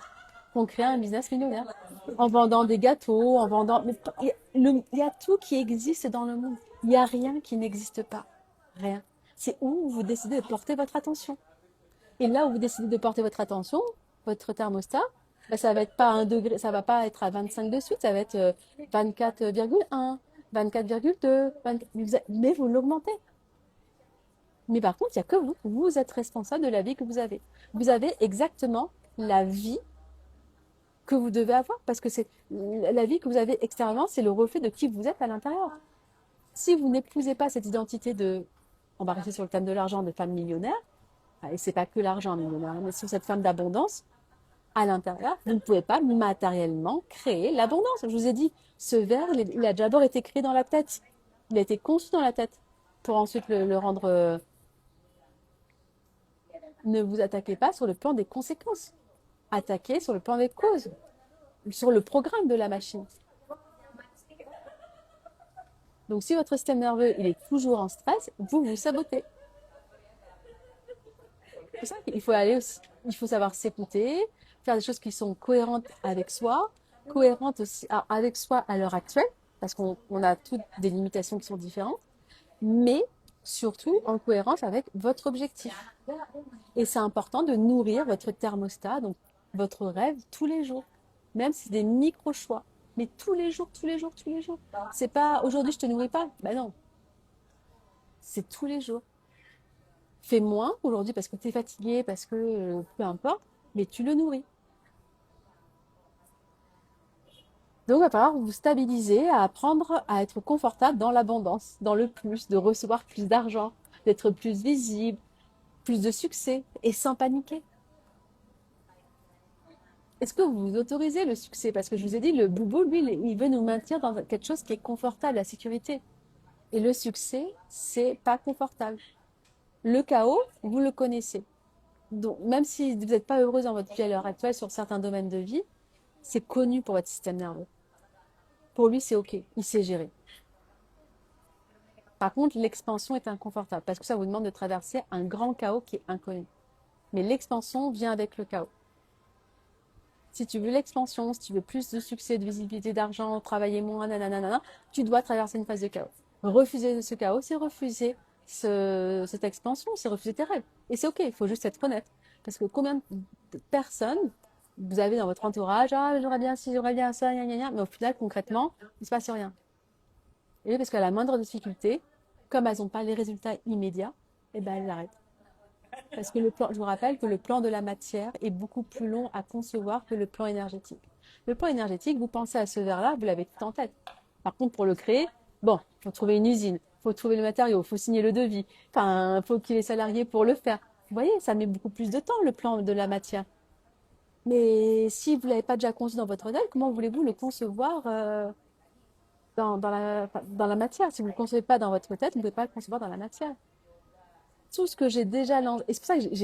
qui ont créé un business millionnaire en vendant des gâteaux, en vendant. Mais il y a tout qui existe dans le monde. Il n'y a rien qui n'existe pas. Rien. C'est où vous décidez de porter votre attention. Et là où vous décidez de porter votre attention, votre thermostat, bah, ça va être pas 1 degré, ça va pas être à 25 de suite, ça va être 24,1, 24,2, mais vous l'augmentez. Mais par contre, il n'y a que vous. Vous êtes responsable de la vie que vous avez. Vous avez exactement la vie que vous devez avoir parce que c'est la vie que vous avez extérieurement, c'est le reflet de qui vous êtes à l'intérieur. Si vous n'épousez pas cette identité de, on va rester sur le thème de l'argent, de femme millionnaire, et c'est pas que l'argent millionnaire, mais sur cette femme d'abondance, à l'intérieur, vous ne pouvez pas matériellement créer l'abondance. Je vous ai dit, ce verre, il a d'abord été créé dans la tête. Il a été conçu dans la tête pour ensuite le rendre. Ne vous attaquez pas sur le plan des conséquences. Attaquez sur le plan des causes, sur le programme de la machine. Donc, si votre système nerveux il est toujours en stress, vous vous sabotez. C'est pour ça qu'il faut aller aussi. Il faut savoir s'écouter, faire des choses qui sont cohérentes avec soi, cohérentes aussi avec soi à l'heure actuelle, parce qu'on a toutes des limitations qui sont différentes, mais surtout en cohérence avec votre objectif. Et c'est important de nourrir votre thermostat, donc votre rêve, tous les jours, même si c'est des micro-choix, mais tous les jours, tous les jours, tous les jours. C'est pas aujourd'hui je te nourris pas, ben non, c'est tous les jours. Fais moins aujourd'hui parce que tu es fatigué, parce que peu importe, mais tu le nourris. Donc, il va falloir vous stabiliser, à apprendre à être confortable dans l'abondance, dans le plus, de recevoir plus d'argent, d'être plus visible, plus de succès et sans paniquer. Est-ce que vous vous autorisez le succès? Parce que je vous ai dit, le boubou, lui, il veut nous maintenir dans quelque chose qui est confortable, la sécurité. Et le succès, c'est pas confortable. Le chaos, vous le connaissez. Donc, même si vous n'êtes pas heureuse dans votre vie à l'heure actuelle sur certains domaines de vie, c'est connu pour votre système nerveux. Pour lui, c'est OK, il sait gérer. Par contre, l'expansion est inconfortable parce que ça vous demande de traverser un grand chaos qui est inconnu. Mais l'expansion vient avec le chaos. Si tu veux l'expansion, si tu veux plus de succès, de visibilité, d'argent, travailler moins, nanana, tu dois traverser une phase de chaos. Refuser ce chaos, c'est refuser cette expansion, c'est refuser tes rêves. Et c'est OK, il faut juste être honnête. Parce que combien de personnes vous avez dans votre entourage, ah, j'aurais bien ci, j'aurais bien ça, gna, gna, gna, mais au final, concrètement, il ne se passe rien. Et oui, parce qu'à la moindre difficulté, comme elles n'ont pas les résultats immédiats, eh ben elles arrêtent. Parce que le plan, je vous rappelle que le plan de la matière est beaucoup plus long à concevoir que le plan énergétique. Le plan énergétique, vous pensez à ce verre-là, vous l'avez tout en tête. Par contre, pour le créer, bon, il faut trouver une usine, il faut trouver le matériau, il faut signer le devis, enfin, il faut qu'il y ait les salariés pour le faire. Vous voyez, ça met beaucoup plus de temps, le plan de la matière. Mais si vous ne l'avez pas déjà conçu dans votre tête, comment voulez-vous le concevoir dans la matière? Si vous ne le concevez pas dans votre tête, vous ne pouvez pas le concevoir dans la matière. Tout ce que j'ai déjà lancé, et c'est pour ça que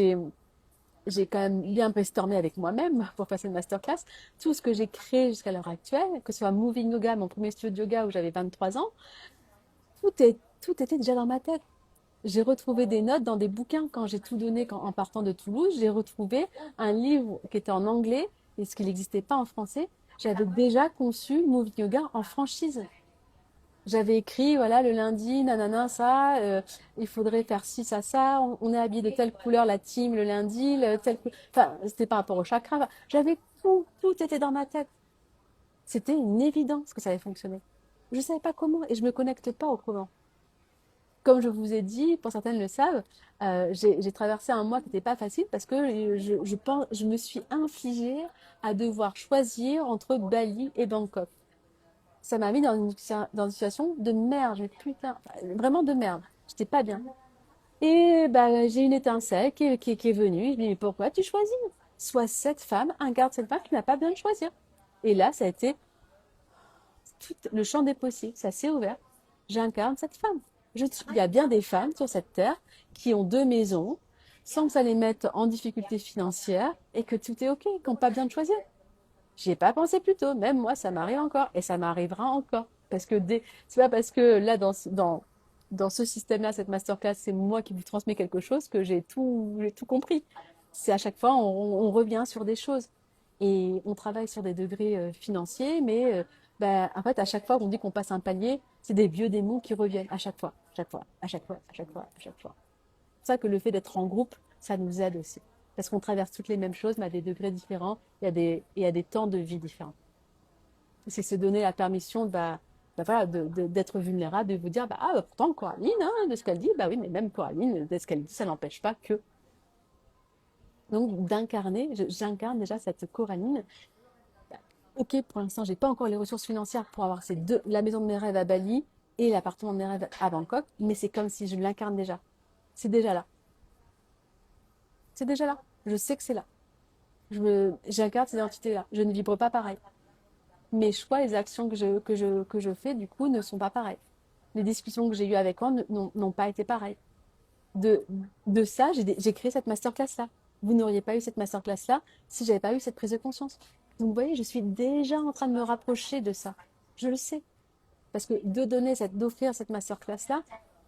j'ai quand même bien brainstormé avec moi-même pour passer une masterclass, tout ce que j'ai créé jusqu'à l'heure actuelle, que ce soit Moving Yoga, mon premier studio de yoga où j'avais 23 ans, tout était déjà dans ma tête. J'ai retrouvé des notes dans des bouquins quand j'ai tout donné en partant de Toulouse. J'ai retrouvé un livre qui était en anglais et ce qui n'existait pas en français. J'avais déjà conçu Moving Yoga en franchise. J'avais écrit, voilà, le lundi, nanana, ça, il faudrait faire ci, ça. On est habillé de telle couleur, la team, le lundi, enfin, c'était par rapport au chakra. Enfin, j'avais tout était dans ma tête. C'était une évidence que ça allait fonctionner. Je savais pas comment et je me connecte pas au comment. Comme je vous ai dit, pour certaines le savent, j'ai traversé un mois qui n'était pas facile parce que je me suis infligée à devoir choisir entre Bali et Bangkok. Ça m'a mis dans une situation de merde. Je me dis, putain, vraiment de merde. J'étais pas bien. Et bah, j'ai une étincelle qui est venue. Je me dis, mais pourquoi tu choisis? Soit cette femme incarne cette femme qui n'a pas besoin de choisir. Et là, ça a été tout le champ des possibles. Ça s'est ouvert. J'incarne cette femme. Il y a bien des femmes sur cette terre qui ont deux maisons sans que ça les mette en difficulté financière et que tout est OK, qui n'ont pas besoin de choisir. J'y ai pas pensé plus tôt. Même moi, ça m'arrive encore. Et ça m'arrivera encore. Parce que c'est pas parce que là, dans ce système-là, cette masterclass, c'est moi qui vous transmets quelque chose que j'ai tout compris. C'est à chaque fois, on revient sur des choses. Et on travaille sur des degrés financiers, mais ben, en fait, à chaque fois qu'on dit qu'on passe un palier, c'est des vieux démons qui reviennent à chaque fois, chaque fois, à chaque fois, à chaque fois, à chaque fois. C'est pour ça que le fait d'être en groupe, ça nous aide aussi. Parce qu'on traverse toutes les mêmes choses, mais à des degrés différents, il y a des temps de vie différents. C'est se donner la permission voilà, d'être vulnérable, de vous dire, pourtant Coraline, hein, de ce qu'elle dit, bah oui, mais même Coraline, de ce qu'elle dit, ça n'empêche pas que. Donc d'incarner, j'incarne déjà cette Coraline. Ok, pour l'instant, j'ai pas encore les ressources financières pour avoir la maison de mes rêves à Bali et l'appartement de mes rêves à Bangkok, mais c'est comme si je l'incarne déjà. C'est déjà là. C'est déjà là. Je sais que c'est là. J'incarne cette identité-là. Je ne vibre pas pareil. Mes choix, les actions que je fais, du coup, ne sont pas pareilles. Les discussions que j'ai eues avec eux n'ont pas été pareilles. De, de ça, j'ai créé cette masterclass-là. Vous n'auriez pas eu cette masterclass-là si j'avais pas eu cette prise de conscience. Donc, vous voyez, je suis déjà en train de me rapprocher de ça. Je le sais. Parce que d'offrir cette masterclass-là,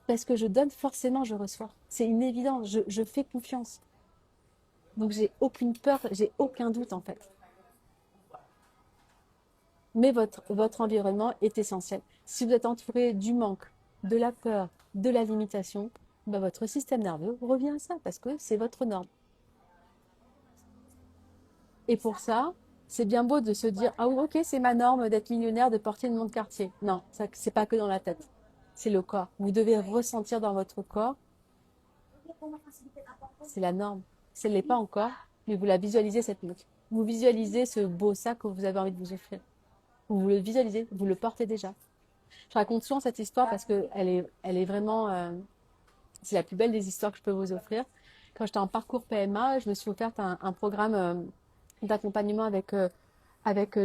parce que je donne, forcément, je reçois. C'est une évidence. Je fais confiance. Donc, j'ai aucune peur, j'ai aucun doute, en fait. Mais votre environnement est essentiel. Si vous êtes entouré du manque, de la peur, de la limitation, bah votre système nerveux revient à ça parce que c'est votre norme. Et pour ça, c'est bien beau de se dire ah oui, ok, c'est ma norme d'être millionnaire, de porter une montre Cartier. Non, ça c'est pas que dans la tête, c'est le corps. Vous devez ressentir dans votre corps, c'est la norme. Si elle l'est pas encore, mais vous la visualisez cette montre. Vous visualisez ce beau sac que vous avez envie de vous offrir. Vous le visualisez, vous le portez déjà. Je raconte souvent cette histoire parce que elle est vraiment, c'est la plus belle des histoires que je peux vous offrir. Quand j'étais en parcours PMA, je me suis offerte un programme d'accompagnement avec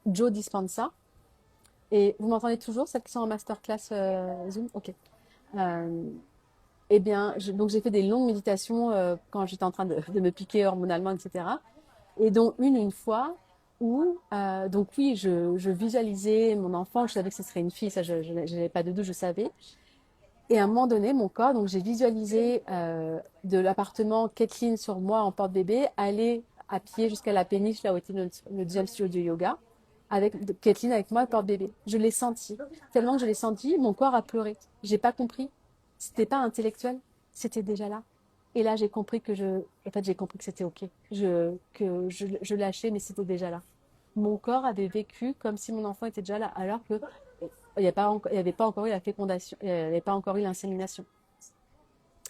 Joe Dispenza. Et vous m'entendez toujours, celles qui sont en masterclass Zoom? Ok. Euh, eh bien, donc j'ai fait des longues méditations quand j'étais en train de me piquer hormonalement, etc. Et dont une fois où, donc oui, je visualisais mon enfant, je savais que ce serait une fille, ça je n'avais pas de doute, je savais. Et à un moment donné, mon corps, donc j'ai visualisé de l'appartement Kathleen sur moi en porte-bébé, aller à pied jusqu'à la péniche, là où était le deuxième studio de yoga, avec Kathleen avec moi, porte-bébé. Je l'ai senti. Tellement que je l'ai senti, mon corps a pleuré. J'ai pas compris. C'était pas intellectuel, c'était déjà là. Et là, en fait, j'ai compris que c'était ok. Je lâchais, mais c'était déjà là. Mon corps avait vécu comme si mon enfant était déjà là, alors que il n'y avait pas encore eu la fécondation, il n'y avait pas encore eu l'insémination.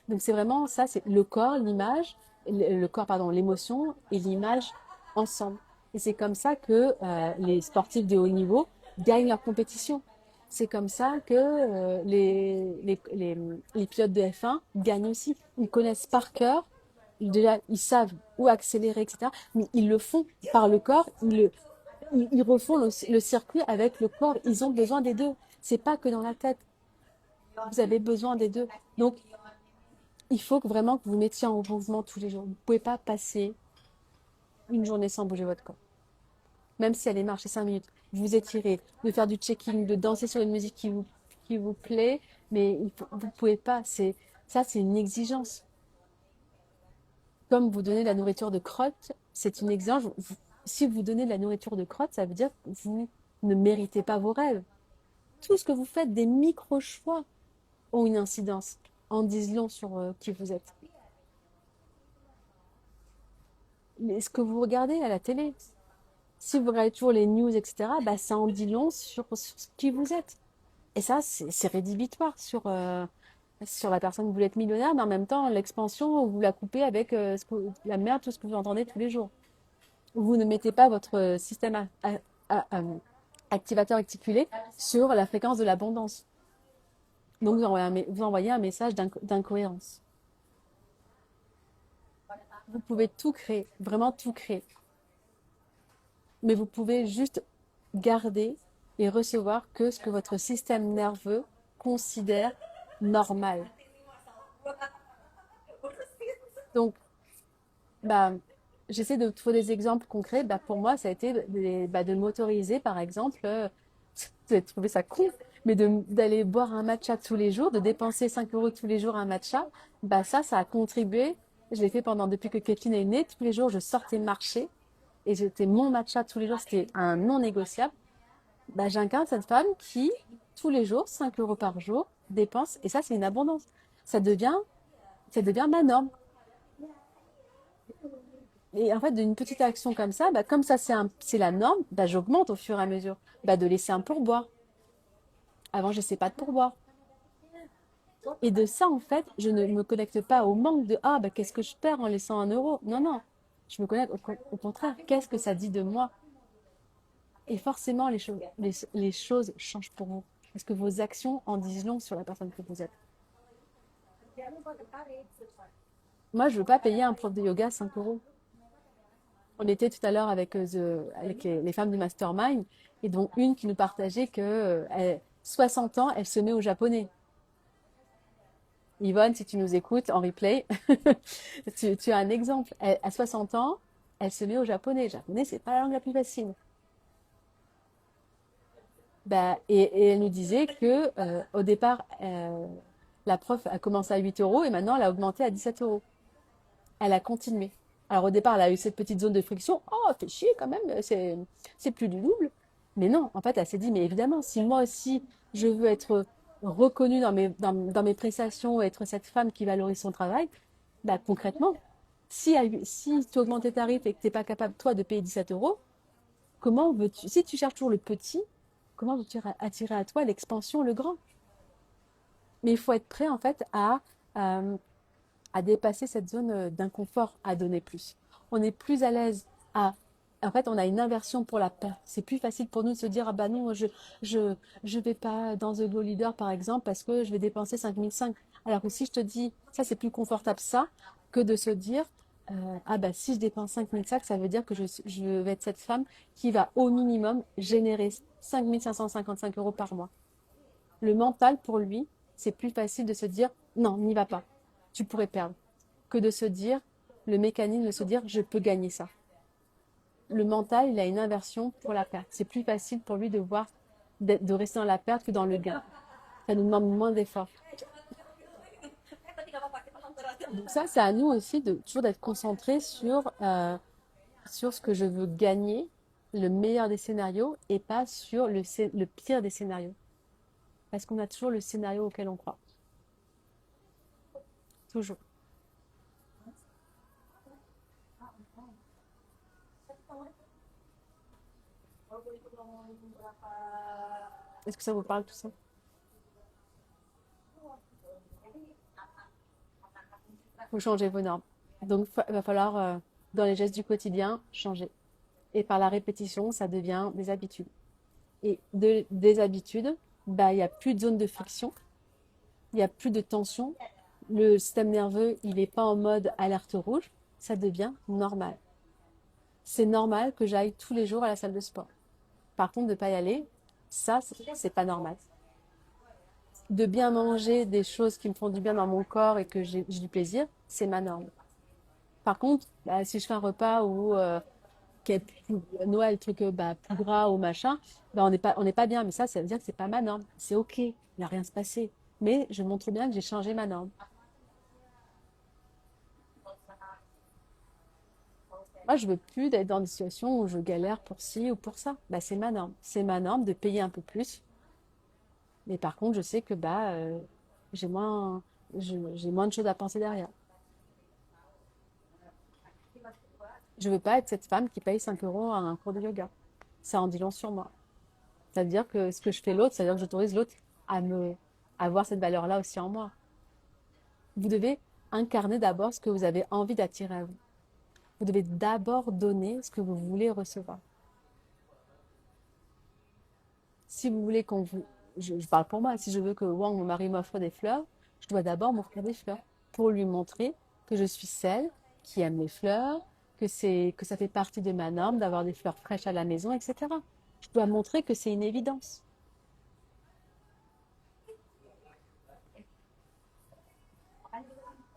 Donc c'est vraiment ça, c'est le corps, l'image, le corps, pardon, l'émotion et l'image ensemble. Et c'est comme ça que les sportifs de haut niveau gagnent leur compétition. C'est comme ça que les pilotes de F1 gagnent aussi. Ils connaissent par cœur, déjà ils savent où accélérer, etc. Mais ils le font par le corps, ils refont le circuit avec le corps. Ils ont besoin des deux. C'est pas que dans la tête. Vous avez besoin des deux. Donc, il faut vraiment que vous mettiez en mouvement tous les jours. Vous ne pouvez pas passer une journée sans bouger votre corps. Même si allez marcher 5 minutes, vous étirez, de faire du checking, de danser sur une musique qui vous plaît, mais vous ne pouvez pas. Ça, c'est une exigence. Comme vous donnez de la nourriture de crotte, c'est une exigence. Si vous donnez de la nourriture de crotte, ça veut dire que vous ne méritez pas vos rêves. tout ce que vous faites, des micro-choix, ont une incidence, en disent long sur qui vous êtes. Mais ce que vous regardez à la télé, si vous regardez toujours les news, etc., bah, ça en dit long sur qui vous êtes. Et ça, c'est rédhibitoire sur la personne. Vous voulez être millionnaire, mais en même temps, l'expansion, vous la coupez avec la merde, tout ce que vous entendez tous les jours. Vous ne mettez pas votre système activateur articulé sur la fréquence de l'abondance. Donc, vous envoyez un message d'incohérence. Vous pouvez tout créer, vraiment tout créer. Mais vous pouvez juste garder et recevoir que ce que votre système nerveux considère normal. Donc, bah, j'essaie de trouver des exemples concrets. Bah, pour moi, ça a été de m'autoriser, par exemple, vous allez trouver ça con, mais d'aller boire un matcha tous les jours, de dépenser 5 euros tous les jours à un matcha. Bah, ça a contribué. Je l'ai fait depuis que Kathleen est née. Tous les jours, je sortais marcher et c'était mon matcha tous les jours. C'était un non négociable. Bah, j'incarne cette femme qui, tous les jours, 5 euros par jour, dépense. Et ça, c'est une abondance. Ça devient, ça devient ma norme. Et en fait, d'une petite action comme ça, bah, comme ça, c'est la norme, bah, j'augmente au fur et à mesure. Bah, de laisser un pourboire. Avant, je ne sais pas de pourboire. Et de ça, en fait, je ne me connecte pas au manque de ah, bah, qu'est-ce que je perds en laissant 1 euro. Non, non. Je me connecte au contraire. Qu'est-ce que ça dit de moi? Et forcément, les choses changent pour vous. Parce que vos actions en disent long sur la personne que vous êtes. Moi, je ne veux pas payer un prof de yoga 5 euros. On était tout à l'heure avec les femmes du mastermind, et dont une qui nous partageait que 60 ans, elle se met au japonais. Yvonne, si tu nous écoutes en replay, tu as un exemple. À 60 ans, elle se met au japonais. Le japonais, c'est pas la langue la plus facile. Bah, et elle nous disait que au départ, la prof a commencé à 8 euros et maintenant elle a augmenté à 17 euros. Elle a continué. Alors au départ, elle a eu cette petite zone de friction. Oh, fait chier quand même, c'est plus du double. Mais non, en fait, elle s'est dit, mais évidemment, si moi aussi, je veux être reconnue dans mes prestations, être cette femme qui valorise son travail, bah, concrètement, si tu augmentes tes tarifs et que tu n'es pas capable, toi, de payer 17 euros, comment veux-tu, si tu cherches toujours le petit, comment veux-tu attirer à toi l'expansion, le grand? Mais il faut être prêt, en fait, euh, à dépasser cette zone d'inconfort, à donner plus. On est plus à l'aise à... En fait, on a une inversion pour la perte. C'est plus facile pour nous de se dire, ah bah non, je, je vais pas dans The Go Leader, par exemple, parce que je vais dépenser 5 500. Alors que si je te dis, ça c'est plus confortable ça, que de se dire, ah bah si je dépense 5 500, ça veut dire que je vais être cette femme qui va au minimum générer 5 555 € par mois. Le mental, pour lui, c'est plus facile de se dire, non, n'y va pas. Tu pourrais perdre. Que de se dire, le mécanisme de se dire, je peux gagner ça. Le mental, il a une inversion pour la perte. C'est plus facile pour lui de voir, de rester dans la perte que dans le gain. Ça nous demande moins d'efforts. Donc ça, c'est à nous aussi de toujours d'être concentré sur ce que je veux gagner, le meilleur des scénarios, et pas sur le pire des scénarios. Parce qu'on a toujours le scénario auquel on croit. Toujours. Est-ce que ça vous parle tout ça? Faut changer vos normes. Donc, il va falloir, dans les gestes du quotidien, changer. Et par la répétition, ça devient des habitudes. Et des habitudes, bah, il n'y a plus de zone de friction, il n'y a plus de tension. Le système nerveux, il n'est pas en mode alerte rouge. Ça devient normal. C'est normal que j'aille tous les jours à la salle de sport. Par contre, de ne pas y aller, ça, c'est pas normal. De bien manger des choses qui me font du bien dans mon corps et que j'ai du plaisir, c'est ma norme. Par contre, bah, si je fais un repas où Noël, truc bah, plus gras ou machin, bah, on n'est pas bien. Mais ça veut dire que c'est pas ma norme. C'est ok, il n'y a rien à se passer. Mais je montre bien que j'ai changé ma norme. Moi, je veux plus d'être dans des situations où je galère pour ci ou pour ça. Bah, c'est ma norme. C'est ma norme de payer un peu plus Mais par contre, je sais que j'ai moins, j'ai moins de choses à penser derrière. Je veux pas être cette femme qui paye 5 euros à un cours de yoga. Ça en dit long sur moi. C'est-à-dire que ce que je fais l'autre, c'est-à-dire que j'autorise l'autre à me, à avoir cette valeur-là aussi en moi. Vous devez incarner d'abord ce que vous avez envie d'attirer à vous. Vous devez d'abord donner ce que vous voulez recevoir. Si vous voulez qu'on vous... je parle pour moi, si je veux que Wang, mon mari, m'offre des fleurs, je dois d'abord m'offrir des fleurs pour lui montrer que je suis celle qui aime les fleurs, que ça fait partie de ma norme d'avoir des fleurs fraîches à la maison, etc. Je dois montrer que c'est une évidence.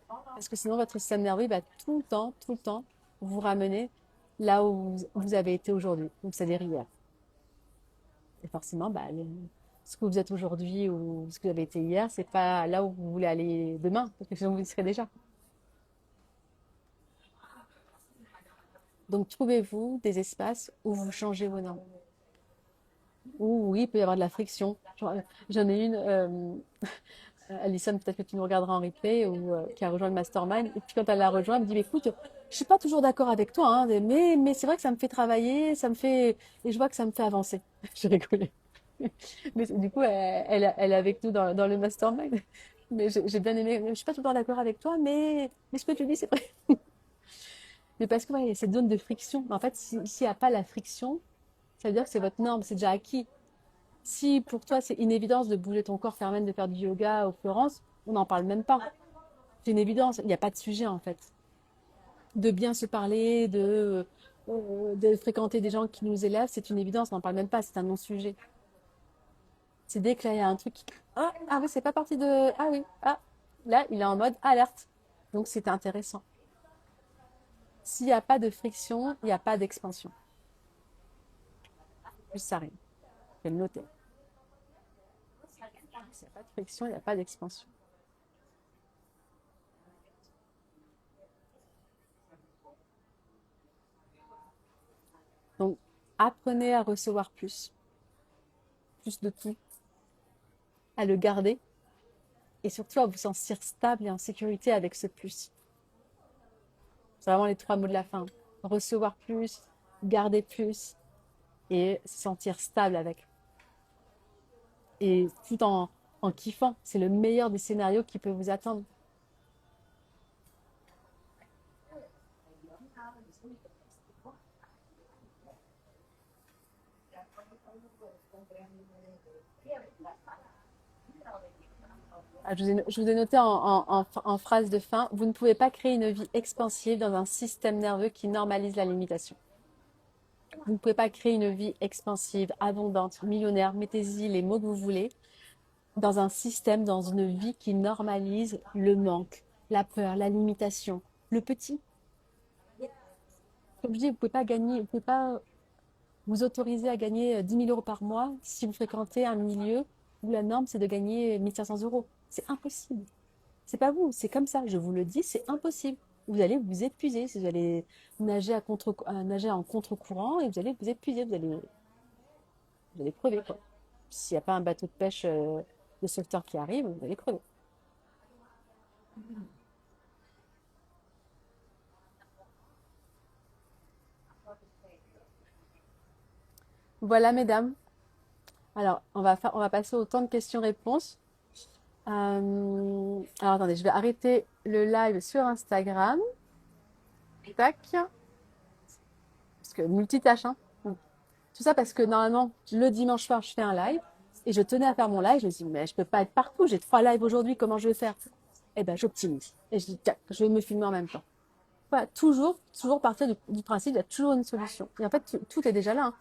Parce que sinon, votre système nerveux va tout le temps, vous ramener là où vous avez été aujourd'hui, donc c'est-à-dire hier. Et forcément, ce que vous êtes aujourd'hui ou ce que vous avez été hier, c'est pas là où vous voulez aller demain, parce que sinon vous y serez déjà. Donc trouvez-vous des espaces où vous changez vos normes. Où oui, il peut y avoir de la friction. J'en ai une, Alison, peut-être que tu nous regarderas en replay, qui a rejoint le mastermind. Et puis quand elle l'a rejoint, elle me dit, mais écoute, je suis pas toujours d'accord avec toi, hein, mais c'est vrai que ça me fait travailler, et je vois que ça me fait avancer. J'ai rigolé. Mais du coup, elle est avec nous dans le mastermind. Mais j'ai bien aimé. Je suis pas tout le temps d'accord avec toi, mais ce que tu dis, c'est vrai. Mais parce que ouais, il y a cette zone de friction. En fait, s'il n'y a pas la friction, ça veut dire que c'est votre norme, c'est déjà acquis. Si pour toi c'est une évidence de bouger ton corps, Carmen, de faire du yoga ou Florence, on n'en parle même pas. C'est une évidence, il n'y a pas de sujet en fait. De bien se parler, de fréquenter des gens qui nous élèvent, c'est une évidence, on n'en parle même pas, c'est un non-sujet. C'est dès qu'il y a un truc qui... ah oui, c'est pas parti de... Ah oui, ah, là, il est en mode alerte. Donc c'est intéressant. S'il n'y a pas de friction, il n'y a pas d'expansion. Juste ça rime. Je vais le noter. S'il n'y a pas de friction, il n'y a pas d'expansion. Donc, apprenez à recevoir plus de tout, à le garder et surtout à vous sentir stable et en sécurité avec ce plus. C'est vraiment les 3 mots de la fin. Recevoir plus, garder plus et se sentir stable avec. Et tout en kiffant. C'est le meilleur des scénarios qui peut vous attendre. Ah, je vous ai noté en phrase de fin, vous ne pouvez pas créer une vie expansive dans un système nerveux qui normalise la limitation. Vous ne pouvez pas créer une vie expansive, abondante, millionnaire, mettez-y les mots que vous voulez, dans un système, dans une vie qui normalise le manque, la peur, la limitation, le petit. Comme je dis, vous ne pouvez pas gagner, vous ne pouvez pas vous autoriser à gagner 10 000 euros par mois si vous fréquentez un milieu où la norme c'est de gagner 1 500 euros. C'est impossible. C'est pas vous, c'est comme ça. Je vous le dis, c'est impossible. Vous allez vous épuiser. Vous allez nager en contre-courant et vous allez vous épuiser. Vous allez crever, quoi. S'il n'y a pas un bateau de pêche de sauveteurs qui arrive, vous allez crever. Voilà, mesdames. Alors, on va passer au temps de questions-réponses. Alors, attendez, je vais arrêter le live sur Instagram. Tac. Parce que multitâche, hein. Tout ça parce que normalement, le dimanche soir, je fais un live. Et je tenais à faire mon live. Je me dis, mais je peux pas être partout. J'ai 3 lives aujourd'hui. Comment je vais faire? Eh ben, j'optimise. Et je dis, tiens, je vais me filmer en même temps. Voilà, toujours partir du principe, il y a toujours une solution. Et en fait, tout est déjà là, hein.